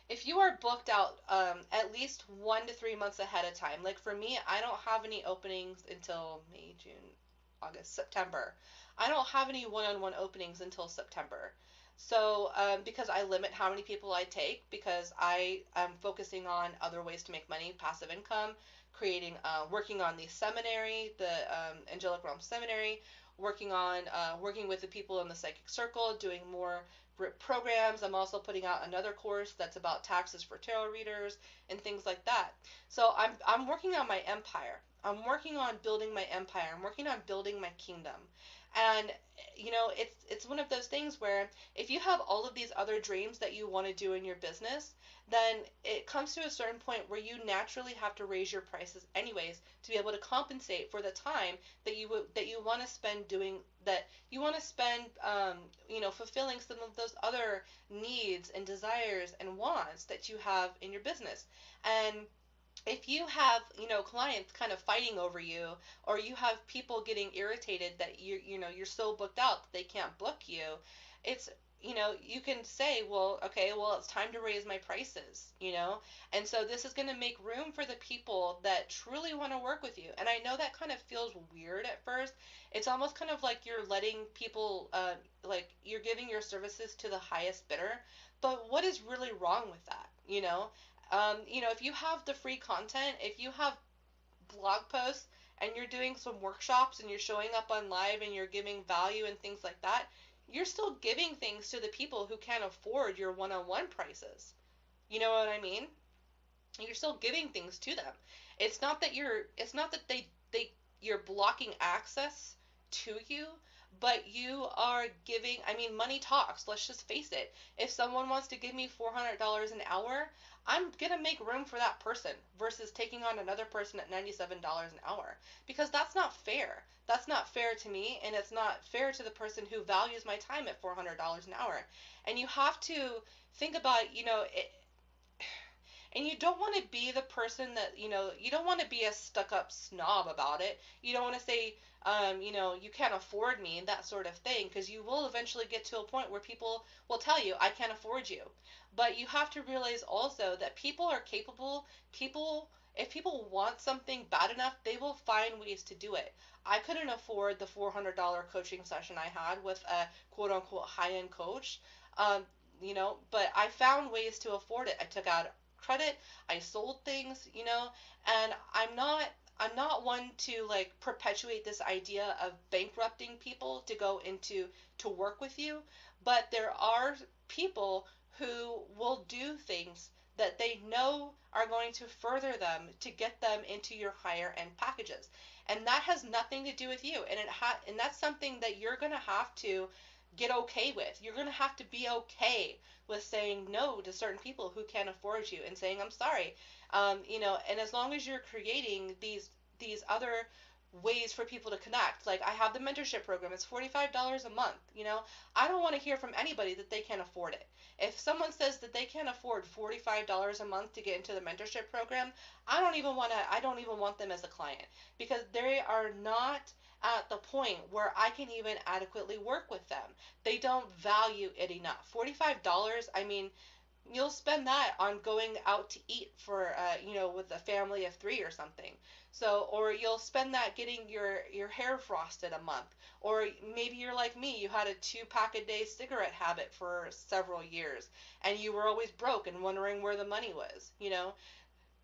If you are booked out at least 1 to 3 months ahead of time, like for me, I don't have any openings until May, June, August, September. I don't have any one-on-one openings until September. So, because I limit how many people I take, because I am focusing on other ways to make money, passive income, working on the seminary, the Angelic Realm Seminary, working with the people in the psychic circle, doing more group programs. I'm also putting out another course that's about taxes for tarot readers and things like that. So I'm working on my empire. I'm working on building my empire. I'm working on building my kingdom. And it's one of those things where if you have all of these other dreams that you want to do in your business, then it comes to a certain point where you naturally have to raise your prices anyways, to be able to compensate for the time that you want to spend doing that, you want to spend fulfilling some of those other needs and desires and wants that you have in your business. And if you have clients kind of fighting over you, or you have people getting irritated that you're so booked out that they can't book you, it's you can say, well, okay, well, it's time to raise my prices. And so this is going to make room for the people that truly want to work with you. And I know that kind of feels weird at first. It's almost kind of like you're letting people like you're giving your services to the highest bidder. But what is really wrong with that? If you have the free content, if you have blog posts and you're doing some workshops and you're showing up on live and you're giving value and things like that, you're still giving things to the people who can't afford your one-on-one prices. You know what I mean? You're still giving things to them. It's not that you're blocking access to you, but you are giving, I mean, money talks. Let's just face it. If someone wants to give me $400 an hour, I'm going to make room for that person versus taking on another person at $97 an hour because that's not fair. That's not fair to me, and it's not fair to the person who values my time at $400 an hour. And you have to think about, and you don't want to be the person that, you don't want to be a stuck up snob about it. You don't want to say, you can't afford me, that sort of thing, because you will eventually get to a point where people will tell you, I can't afford you. But you have to realize also that people are capable. If people want something bad enough, they will find ways to do it. I couldn't afford the $400 coaching session I had with a quote unquote high end coach. Um, but I found ways to afford it. I took out credit, I sold things, and I'm not one to like perpetuate this idea of bankrupting people to go into to work with you, but there are people who will do things that they know are going to further them to get them into your higher end packages. And that has nothing to do with you. And that's something that you're going to have to get okay with. You're going to have to be okay with saying no to certain people who can't afford you and saying I'm sorry. And as long as you're creating these other ways for people to connect, like I have the mentorship program, it's $45 a month. I don't want to hear from anybody that they can't afford it. If someone says that they can't afford $45 a month to get into the mentorship program, I don't even want them as a client because they are not at the point where I can even adequately work with them. They don't value it enough. $45, I mean, you'll spend that on going out to eat for with a family of three or something. So, or you'll spend that getting your hair frosted a month. Or maybe you're like me, you had a 2 pack a day cigarette habit for several years and you were always broke and wondering where the money was.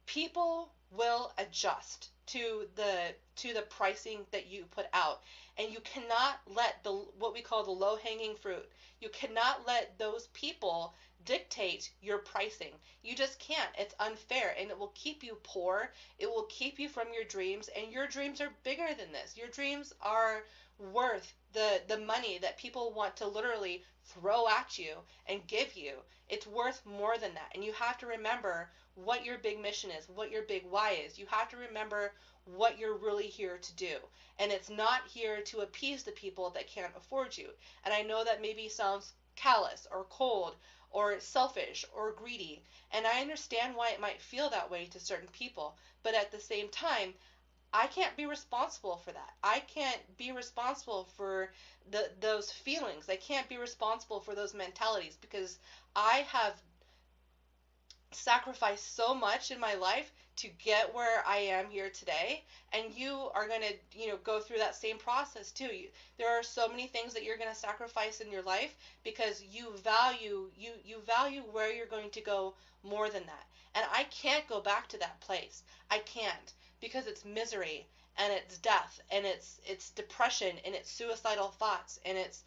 People will adjust to the pricing that you put out, and you cannot let the what we call the low hanging fruit, you cannot let those people dictate your pricing. You just can't. It's unfair, and it will keep you poor. It will keep you from your dreams, and your dreams are bigger than this. Your dreams are worth the money that people want to literally throw at you and give you. It's worth more than that, and you have to remember what your big mission is, what your big why is. You have to remember what you're really here to do. And it's not here to appease the people that can't afford you. And I know that maybe sounds callous or cold or selfish or greedy. And I understand why it might feel that way to certain people. But at the same time, I can't be responsible for that. I can't be responsible for those feelings. I can't be responsible for those mentalities because I have sacrificed so much in my life to get where I am here today, and you are going to go through that same process too. There are so many things that you're going to sacrifice in your life because you value where you're going to go more than that. And I can't go back to that place. I can't, because it's misery and it's death and it's depression and it's suicidal thoughts and it's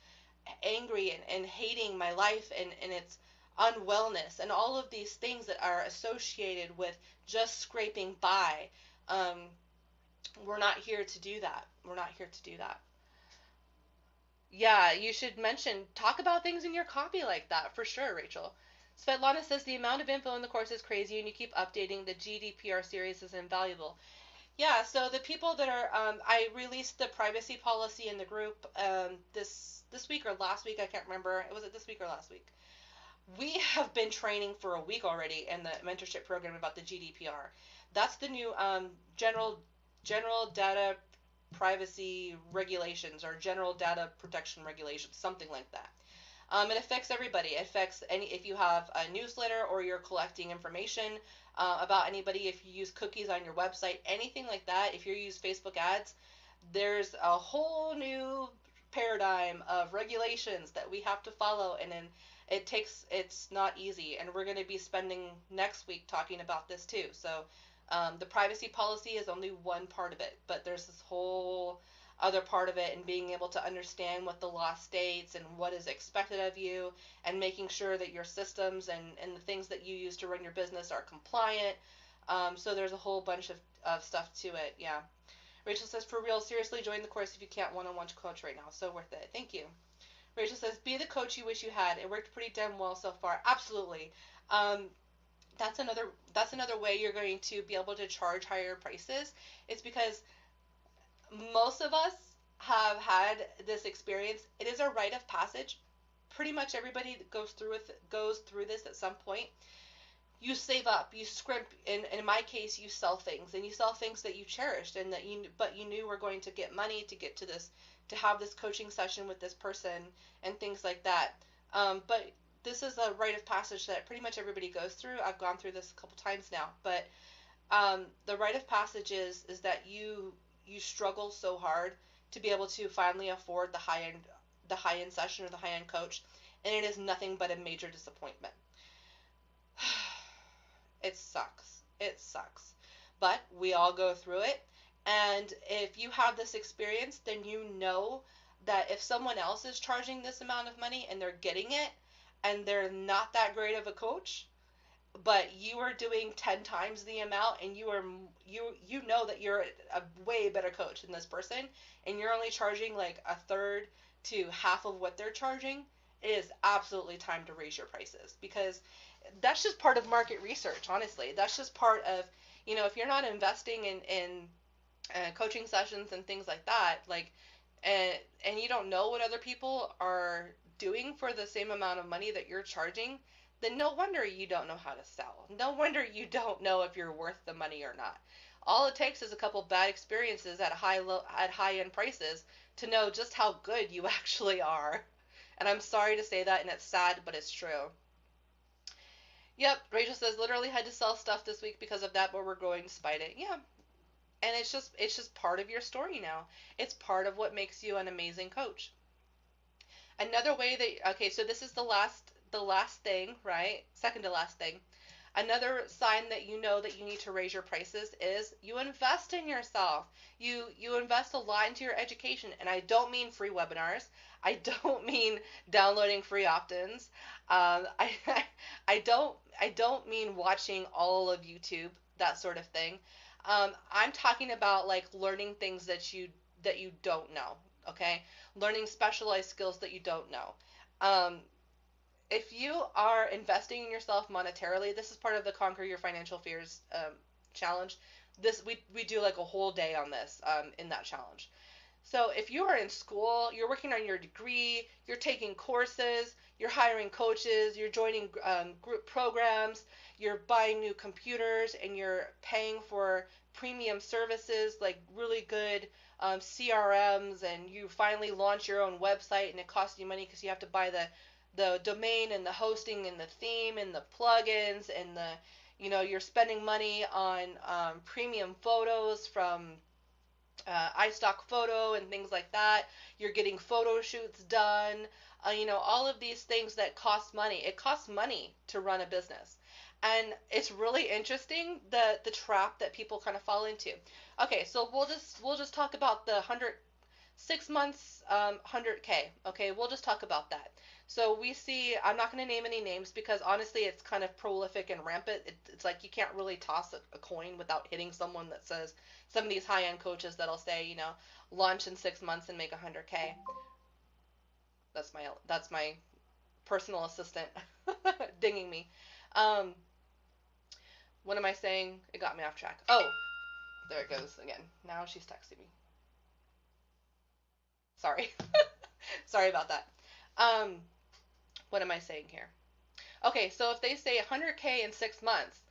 angry and hating my life and it's unwellness and all of these things that are associated with just scraping by. Um, we're not here to do that. We're not here to do that. Yeah, you should talk about things in your copy like that for sure, Rachel. Svetlana says the amount of info in the course is crazy and you keep updating. The GDPR series is invaluable. Yeah, so the people that are, I released the privacy policy in the group this week or last week. I can't remember. Was it this week or last week? We have been training for a week already in the mentorship program about the GDPR. That's the new general data privacy regulations or general data protection regulations, something like that. It affects everybody. It affects if you have a newsletter or you're collecting information about anybody, if you use cookies on your website, anything like that. If you use Facebook ads, there's a whole new paradigm of regulations that we have to follow, and then it's not easy, and we're going to be spending next week talking about this too. So the privacy policy is only one part of it, but there's this whole other part of it, and being able to understand what the law states and what is expected of you, and making sure that your systems and the things that you use to run your business are compliant. So there's a whole bunch of stuff to it. Yeah. Rachel says, for real, seriously, join the course if you can't one-on-one coach right now. So worth it. Thank you. Rachel says, be the coach you wish you had. It worked pretty damn well so far. Absolutely. Um, that's another way you're going to be able to charge higher prices. It's because most of us have had this experience. It is a rite of passage. Pretty much everybody that goes through this at some point. You save up, you scrimp, and in my case, you sell things, and you sell things that you cherished and that you knew were going to get money to get to this, to have this coaching session with this person and things like that. But this is a rite of passage that pretty much everybody goes through. I've gone through this a couple times now, but the rite of passage is that you struggle so hard to be able to finally afford the high end session or the high end coach, and it is nothing but a major disappointment. It sucks. It sucks. But we all go through it. And if you have this experience, then you know that if someone else is charging this amount of money and they're getting it and they're not that great of a coach, but you are doing 10 times the amount and you know that you're a way better coach than this person and you're only charging like a third to half of what they're charging, it is absolutely time to raise your prices, because that's just part of market research. Honestly, that's just part of, if you're not investing in coaching sessions and things like that, like, and you don't know what other people are doing for the same amount of money that you're charging, then no wonder you don't know how to sell. No wonder you don't know if you're worth the money or not. All it takes is a couple bad experiences at high end prices to know just how good you actually are. And I'm sorry to say that, and it's sad, but it's true. Yep, Rachel says literally had to sell stuff this week because of that, but we're growing despite it. Yeah, and it's just part of your story now. It's part of what makes you an amazing coach. Another way that, okay, so this is the last thing, right? Second to last thing. Another sign that you know that you need to raise your prices is you invest in yourself. You invest a lot into your education, and I don't mean free webinars. I don't mean downloading free opt-ins. I I don't mean watching all of YouTube, that sort of thing. I'm talking about like learning things that you don't know. Okay, learning specialized skills that you don't know. Um, if you are investing in yourself monetarily, this is part of the Conquer Your Financial Fears challenge. This we do like a whole day on this in that challenge. So if you are in school, you're working on your degree, you're taking courses, you're hiring coaches, you're joining group programs, you're buying new computers, and you're paying for premium services like really good CRMs, and you finally launch your own website and it costs you money because you have to buy the domain and the hosting and the theme and the plugins and you're spending money on premium photos from iStock Photo and things like that. You're getting photo shoots done. All of these things that cost money. It costs money to run a business. And it's really interesting the trap that people kind of fall into. Okay, so we'll just talk about the 6 months, 100K. Okay, we'll just talk about that. So we see, I'm not going to name any names because honestly it's kind of prolific and rampant. It's like you can't really toss a coin without hitting someone that says, some of these high-end coaches that'll say, launch in 6 months and make 100K. That's my personal assistant dinging me. Um, what am I saying? It got me off track. Oh, there it goes again. Now she's texting me. Sorry. Sorry about that. Um, what am I saying here? Okay, so if they say 100K in 6 months,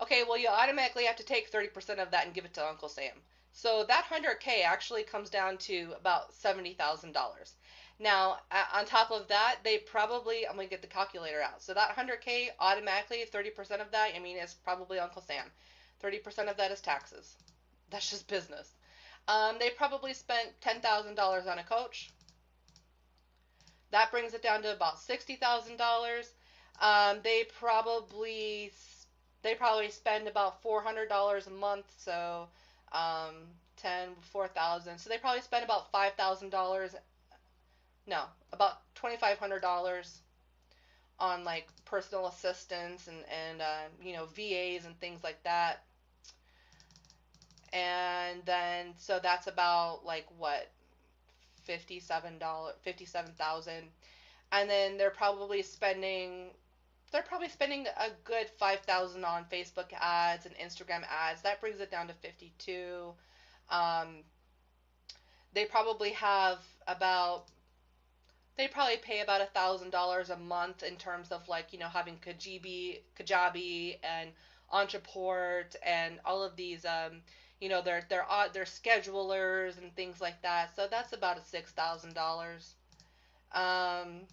okay, well, you automatically have to take 30% of that and give it to Uncle Sam. So that 100K actually comes down to about $70,000. Now, on top of that, I'm going to get the calculator out. So that 100K automatically, 30% of that, I mean, is probably Uncle Sam. 30% of that is taxes. That's just business. They probably spent $10,000 on a coach. That brings it down to about $60,000. They probably spend about $400 a month, so 4,000. So they probably spend about $5,000. No, about $2,500 on like personal assistants and VAs and things like that. And then so that's about like what, $57, 57,000. And then they're probably spending a good 5,000 on Facebook ads and Instagram ads. That brings it down to 52. Um, they probably have about they probably pay about $1,000 a month in terms of like having Kajabi and Entreport and all of these their schedulers and things like that. So that's about a $6,000. Um,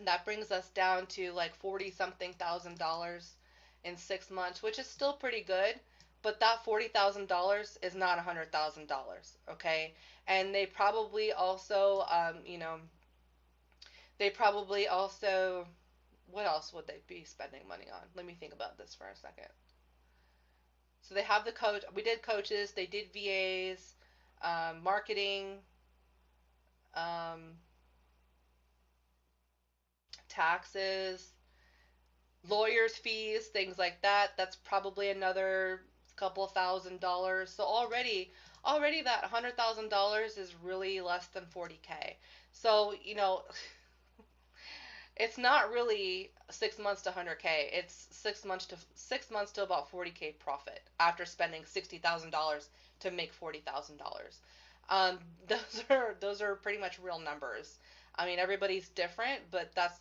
that brings us down to like 40 something thousand dollars in 6 months, which is still pretty good. But that $40,000 is not $100,000, okay? And they probably also, what else would they be spending money on? Let me think about this for a second. So they have the coach. We did coaches. They did VAs, marketing, um, taxes, lawyers' fees, things like that. That's probably another couple of $1,000. So already that $100,000 is really less than 40K. So it's not really 6 months to 100K. It's 6 months to about 40K profit after spending $60,000 to make $40,000. Um, those are pretty much real numbers. I mean, everybody's different, but that's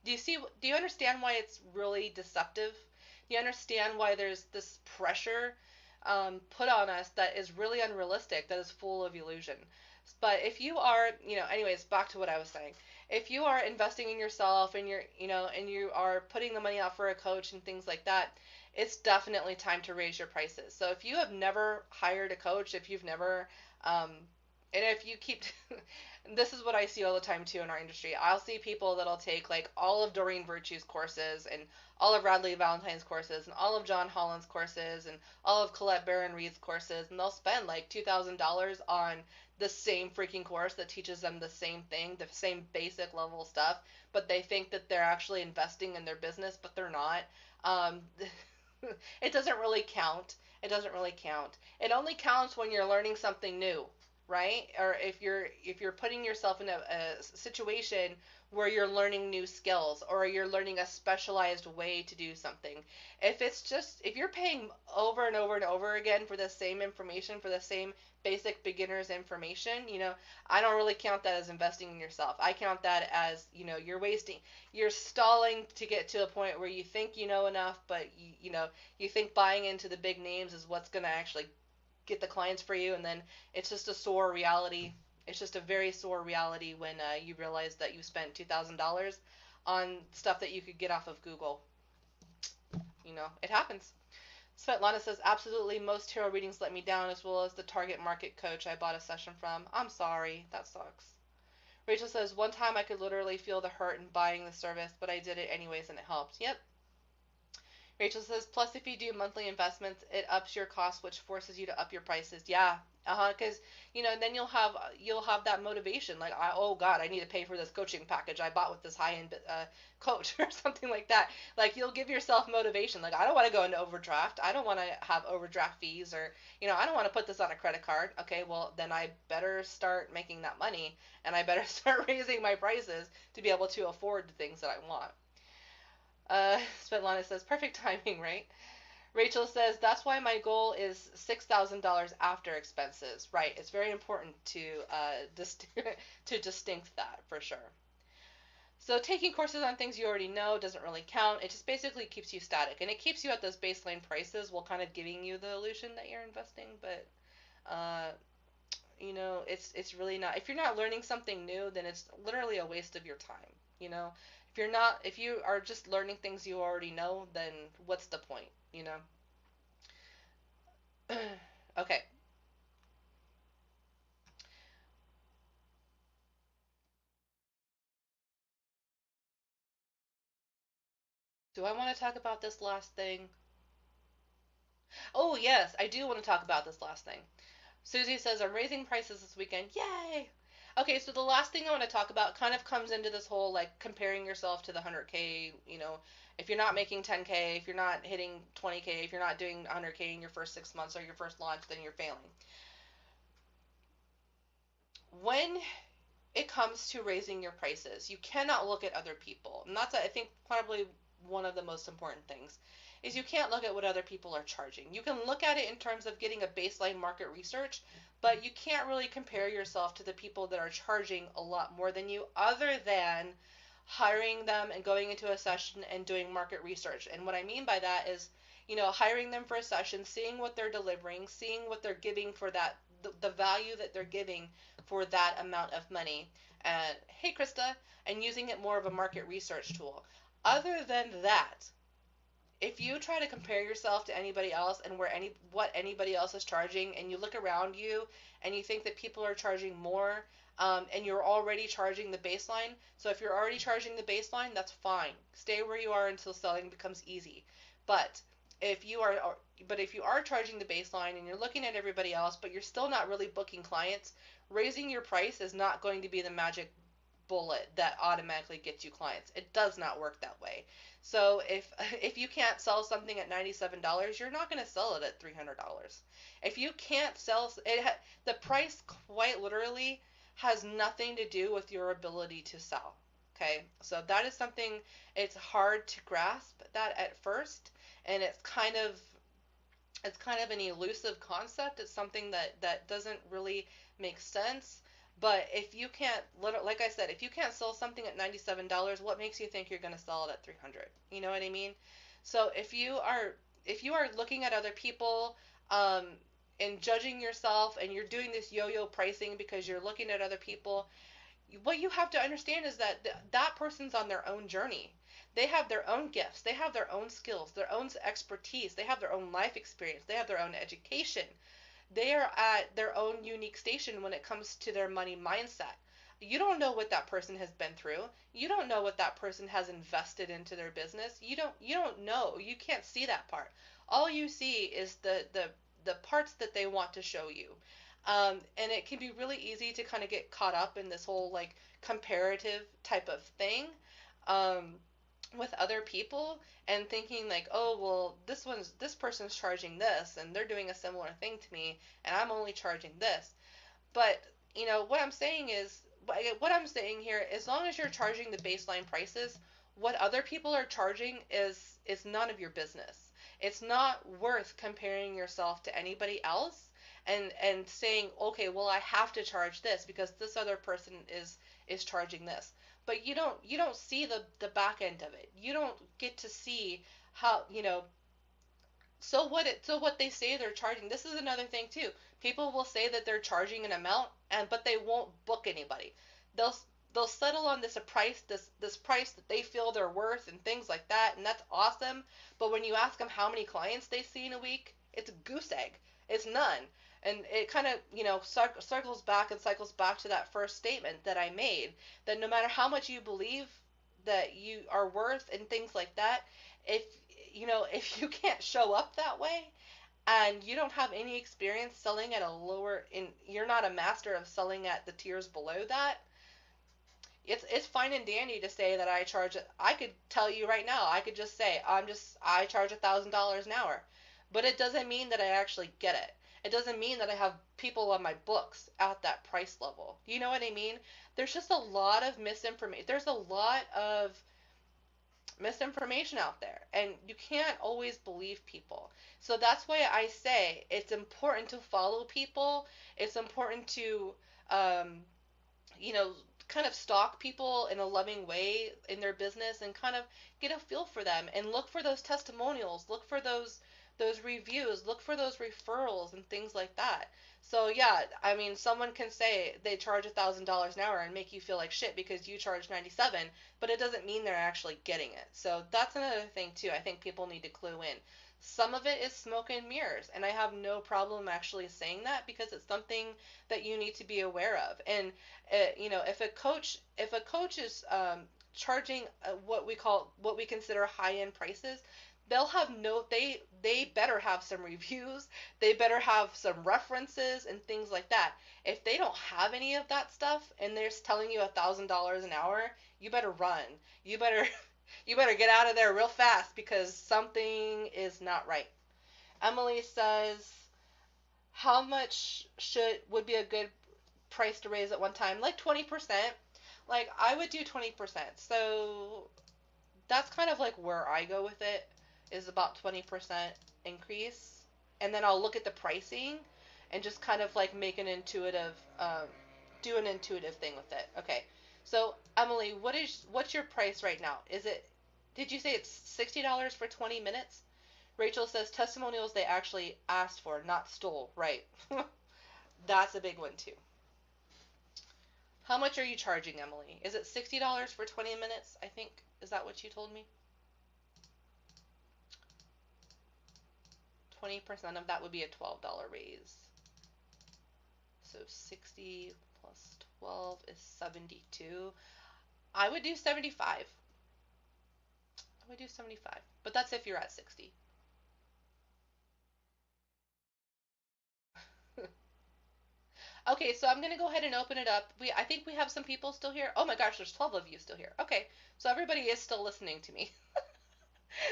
do you understand why it's really deceptive? Do you understand why there's this pressure put on us that is really unrealistic, that is full of illusion? But if you are, anyways, back to what I was saying. If you are investing in yourself and and you are putting the money out for a coach and things like that, it's definitely time to raise your prices. So if you have never hired a coach, if you've never, and if you keep, this is what I see all the time too in our industry. I'll see people that'll take like all of Doreen Virtue's courses and all of Radley Valentine's courses and all of John Holland's courses and all of Colette Baron Reed's courses, and they'll spend like $2,000 on the same freaking course that teaches them the same thing, the same basic level stuff, but they think that they're actually investing in their business, but they're not. Um, it doesn't really count. It doesn't really count. It only counts when you're learning something new, right? Or if you're putting yourself in a situation where you're learning new skills or you're learning a specialized way to do something. If you're paying over and over and over again for the same information, for the same basic beginner's information, I don't really count that as investing in yourself. I count that as, you're stalling to get to a point where you think you know enough, but you think buying into the big names is what's going to actually get the clients for you, and then it's just a sore reality. It's just a very sore reality when you realize that you spent $2,000 on stuff that you could get off of Google. It happens. Svetlana says, absolutely, most tarot readings let me down, as well as the target market coach I bought a session from. I'm sorry, that sucks. Rachel says, one time I could literally feel the hurt in buying the service, but I did it anyways and it helped. Yep. Rachel says, plus if you do monthly investments, it ups your cost, which forces you to up your prices. Yeah, because then you'll have that motivation, like, oh God, I need to pay for this coaching package I bought with this high end coach or something like that. Like you'll give yourself motivation. Like I don't want to go into overdraft. I don't want to have overdraft fees, or I don't want to put this on a credit card. Okay, well then I better start making that money, and I better start raising my prices to be able to afford the things that I want. Svetlana says, perfect timing, right? Rachel says, that's why my goal is $6,000 after expenses. Right. It's very important to distinct that for sure. So taking courses on things you already know doesn't really count. It just basically keeps you static, and it keeps you at those baseline prices while kind of giving you the illusion that you're investing. But uh, it's really not. If you're not learning something new, then it's literally a waste of your time. If you are just learning things you already know, then what's the point? Okay. Do I want to talk about this last thing? Oh, yes, I do want to talk about this last thing. Susie says, I'm raising prices this weekend. Yay! Okay, so the last thing I want to talk about kind of comes into this whole like comparing yourself to the 100K, if you're not making 10K, if you're not hitting 20K, if you're not doing 100K in your first 6 months or your first launch, then you're failing. When it comes to raising your prices, you cannot look at other people. And that's, I think, probably one of the most important things is you can't look at what other people are charging. You can look at it in terms of getting a baseline market research, but you can't really compare yourself to the people that are charging a lot more than you other than hiring them and going into a session and doing market research. And what I mean by that is, hiring them for a session, seeing what they're delivering, seeing what they're giving for that, the value that they're giving for that amount of money. And hey, Krista, and using it more of a market research tool. Other than that, if you try to compare yourself to anybody else and what anybody else is charging, and you look around you and you think that people are charging more, and you're already charging the baseline. So if you're already charging the baseline, that's fine. Stay where you are until selling becomes easy. But if you are if you are charging the baseline and you're looking at everybody else, but you're still not really booking clients, raising your price is not going to be the magic bullet that automatically gets you clients. It does not work that way. So if you can't sell something at $97, you're not going to sell it at $300. If you can't sell it, the price quite literally has nothing to do with your ability to sell. Okay, so that is something, it's hard to grasp that at first, and it's kind of an elusive concept. It's something that doesn't really make sense. But if you can't, like I said, if you can't sell something at $97, what makes you think you're going to sell it at 300? You know what I mean? So if you are looking at other people, um, and judging yourself, and you're doing this yo-yo pricing because you're looking at other people, what you have to understand is that that person's on their own journey. They have their own gifts, they have their own skills, their own expertise, they have their own life experience, they have their own education. They are at their own unique station when it comes to their money mindset. You don't know what that person has been through. You don't know what that person has invested into their business. You don't know. You can't see that part. All you see is the parts that they want to show you. And it can be really easy to kind of get caught up in this whole like comparative type of thing. Um, with other people, and thinking like, oh well, this person's charging this and they're doing a similar thing to me and I'm only charging this. But what I'm saying here, as long as you're charging the baseline prices, what other people are charging is none of your business. It's not worth comparing yourself to anybody else and saying, okay, well, I have to charge this because this other person is charging this. But you don't see the back end of it. You don't get to see how, so what they say they're charging. This is another thing too. People will say that they're charging an amount, but they won't book anybody. They'll they'll settle on this price that they feel they're worth and things like that, and that's awesome. But when you ask them how many clients they see in a week, it's a goose egg. It's none. And it kind of, circles back and cycles back to that first statement that I made, that no matter how much you believe that you are worth and things like that, if if you can't show up that way, and you don't have any experience selling at a lower in you're not a master of selling at the tiers below that, it's fine and dandy to say that I charge. I could tell you right now, I could just say I charge $1,000 an hour, but it doesn't mean that I actually get it. It doesn't mean that I have people on my books at that price level. You know what I mean? There's just a lot of misinformation. There's a lot of misinformation out there, and you can't always believe people. So that's why I say it's important to follow people. It's important to um, you know kind of stalk people in a loving way in their business and kind of get a feel for them and look for those testimonials, look for those reviews, look for those referrals and things like that. So yeah, I mean, someone can say they charge $1,000 an hour and make you feel like shit because you charge 97, but it doesn't mean they're actually getting it. So that's another thing too. I think people need to clue in. Some of it is smoke and mirrors, and I have no problem actually saying that because it's something that you need to be aware of. And if a coach is charging what we consider high end prices, they'll have no they better have some reviews, they better have some references and things like that. If they don't have any of that stuff and they're telling you $1,000 an hour, you better run. You better you better get out of there real fast because something is not right. Emily says, how much should would be a good price to raise at one time? Like 20%. Like I would do 20%. So that's kind of like where I go with it, is about 20% increase. And then I'll look at the pricing and just kind of like make an intuitive, do an intuitive thing with it. Okay. So Emily, what's your price right now? Did you say it's $60 for 20 minutes? Rachel says testimonials they actually asked for, not stole. Right. That's a big one too. How much are you charging, Emily? Is it $60 for 20 minutes? I think. Is that what you told me? 20% of that would be a $12 raise. So 60 plus 12 is 72. I would do 75. I would do 75. But that's if you're at 60. Okay, so I'm going to go ahead and open it up. I think we have some people still here. Oh my gosh, there's 12 of you still here. Okay, so everybody is still listening to me.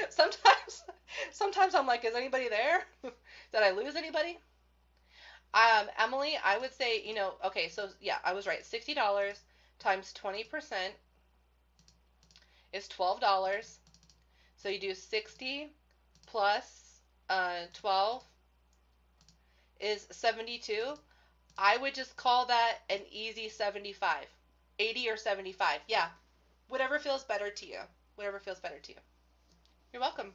sometimes sometimes I'm like, is anybody there? Did I lose anybody? Emily, I would say, okay, so yeah, I was right. $60 times 20% is $12. So you do 60 plus 12 is 72. I would just call that an easy 75. 80 or 75. Yeah. Whatever feels better to you. Whatever feels better to you. You're welcome.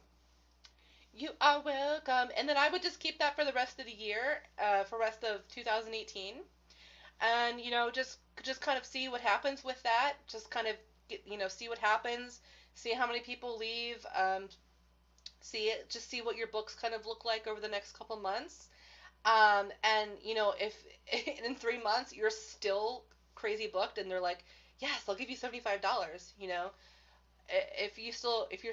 You are welcome. And then I would just keep that for the rest of the year, for rest of 2018. And just kind of see what happens with that. Just kind of see what happens, see how many people leave, see what your books kind of look like over the next couple months. And if in 3 months you're still crazy booked and they're like, yes, I'll give you $75. If you're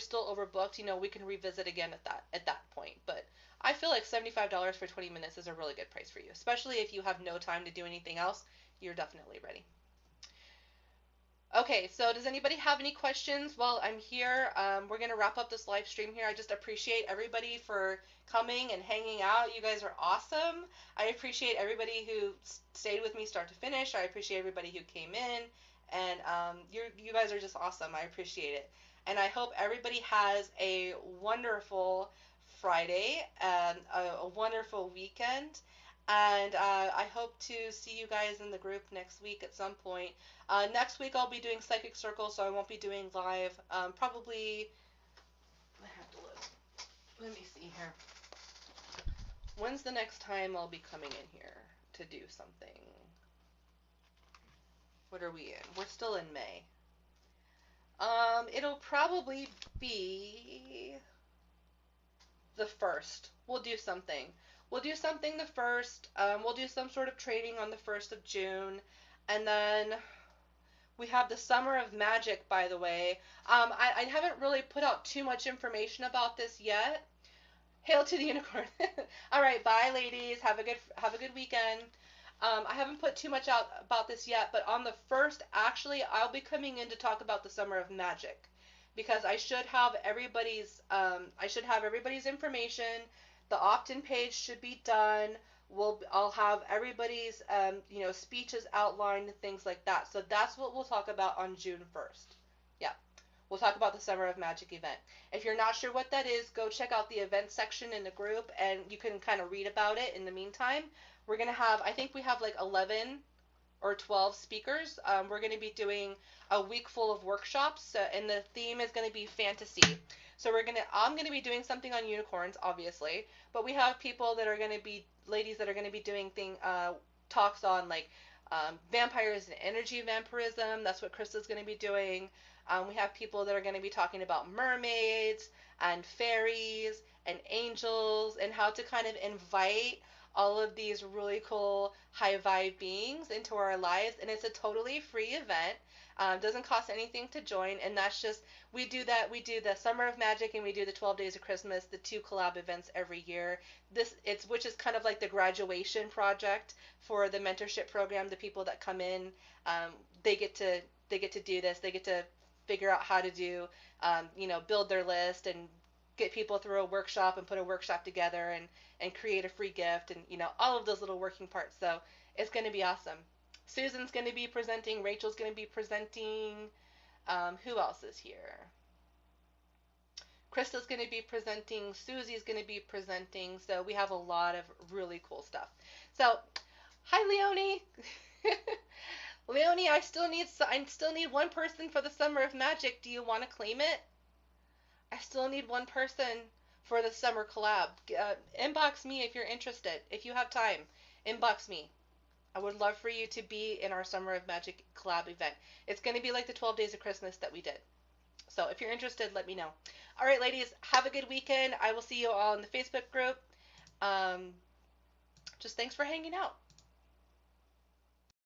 still overbooked, we can revisit again at that point. But I feel like $75 for 20 minutes is a really good price for you, especially if you have no time to do anything else. You're definitely ready. Okay, so does anybody have any questions while I'm here? We're going to wrap up this live stream here. I just appreciate everybody for coming and hanging out. You guys are awesome. I appreciate everybody who stayed with me start to finish. I appreciate everybody who came in. And you guys are just awesome. I appreciate it. And I hope everybody has a wonderful Friday and a wonderful weekend. And I hope to see you guys in the group next week at some point. Next week I'll be doing Psychic Circle, so I won't be doing live. Probably, I have to look. Let me see here. When's the next time I'll be coming in here to do something? What are we in? We're still in May. It'll probably be the 1st. We'll do something. We'll do something the 1st. We'll do some sort of training on the 1st of June. And then we have the Summer of Magic, by the way. I haven't really put out too much information about this yet. Hail to the unicorn. All right, bye, ladies. Have a good weekend. I haven't put too much out about this yet, but on the 1st, actually, I'll be coming in to talk about the Summer of Magic, because I should have everybody's information. The opt-in page should be done. I'll have everybody's speeches outlined and things like that. So that's what we'll talk about on June 1st. Yeah. We'll talk about the Summer of Magic event. If you're not sure what that is, go check out the event section in the group and you can kind of read about it in the meantime. We're going to have, I think we have like 11 or 12 speakers. We're going to be doing a week full of workshops, and the theme is going to be fantasy. So I'm going to be doing something on unicorns, obviously, but we have people that are going to be, ladies that are going to be doing talks on like vampires and energy vampirism. That's what Krista's going to be doing. We have people that are going to be talking about mermaids and fairies and angels and how to kind of invite all of these really cool high vibe beings into our lives. And it's a totally free event. Doesn't cost anything to join, and that's just we do that. We do the Summer of Magic and we do the 12 Days of Christmas, the two collab events every year. Which is kind of like the graduation project for the mentorship program. The people that come in, um, they get to they get to do this. They get to figure out how to do, build their list and get people through a workshop and put a workshop together and create a free gift and all of those little working parts. So it's going to be awesome. Susan's going to be presenting. Rachel's going to be presenting. Who else is here? Krista's going to be presenting. Susie's going to be presenting. So we have a lot of really cool stuff. So, hi Leonie. Leonie, I still need one person for the Summer of Magic. Do you want to claim it? I still need one person for the summer collab. Inbox me if you're interested. If you have time, inbox me. I would love for you to be in our Summer of Magic collab event. It's going to be like the 12 Days of Christmas that we did. So if you're interested, let me know. All right, ladies, have a good weekend. I will see you all in the Facebook group. Just thanks for hanging out.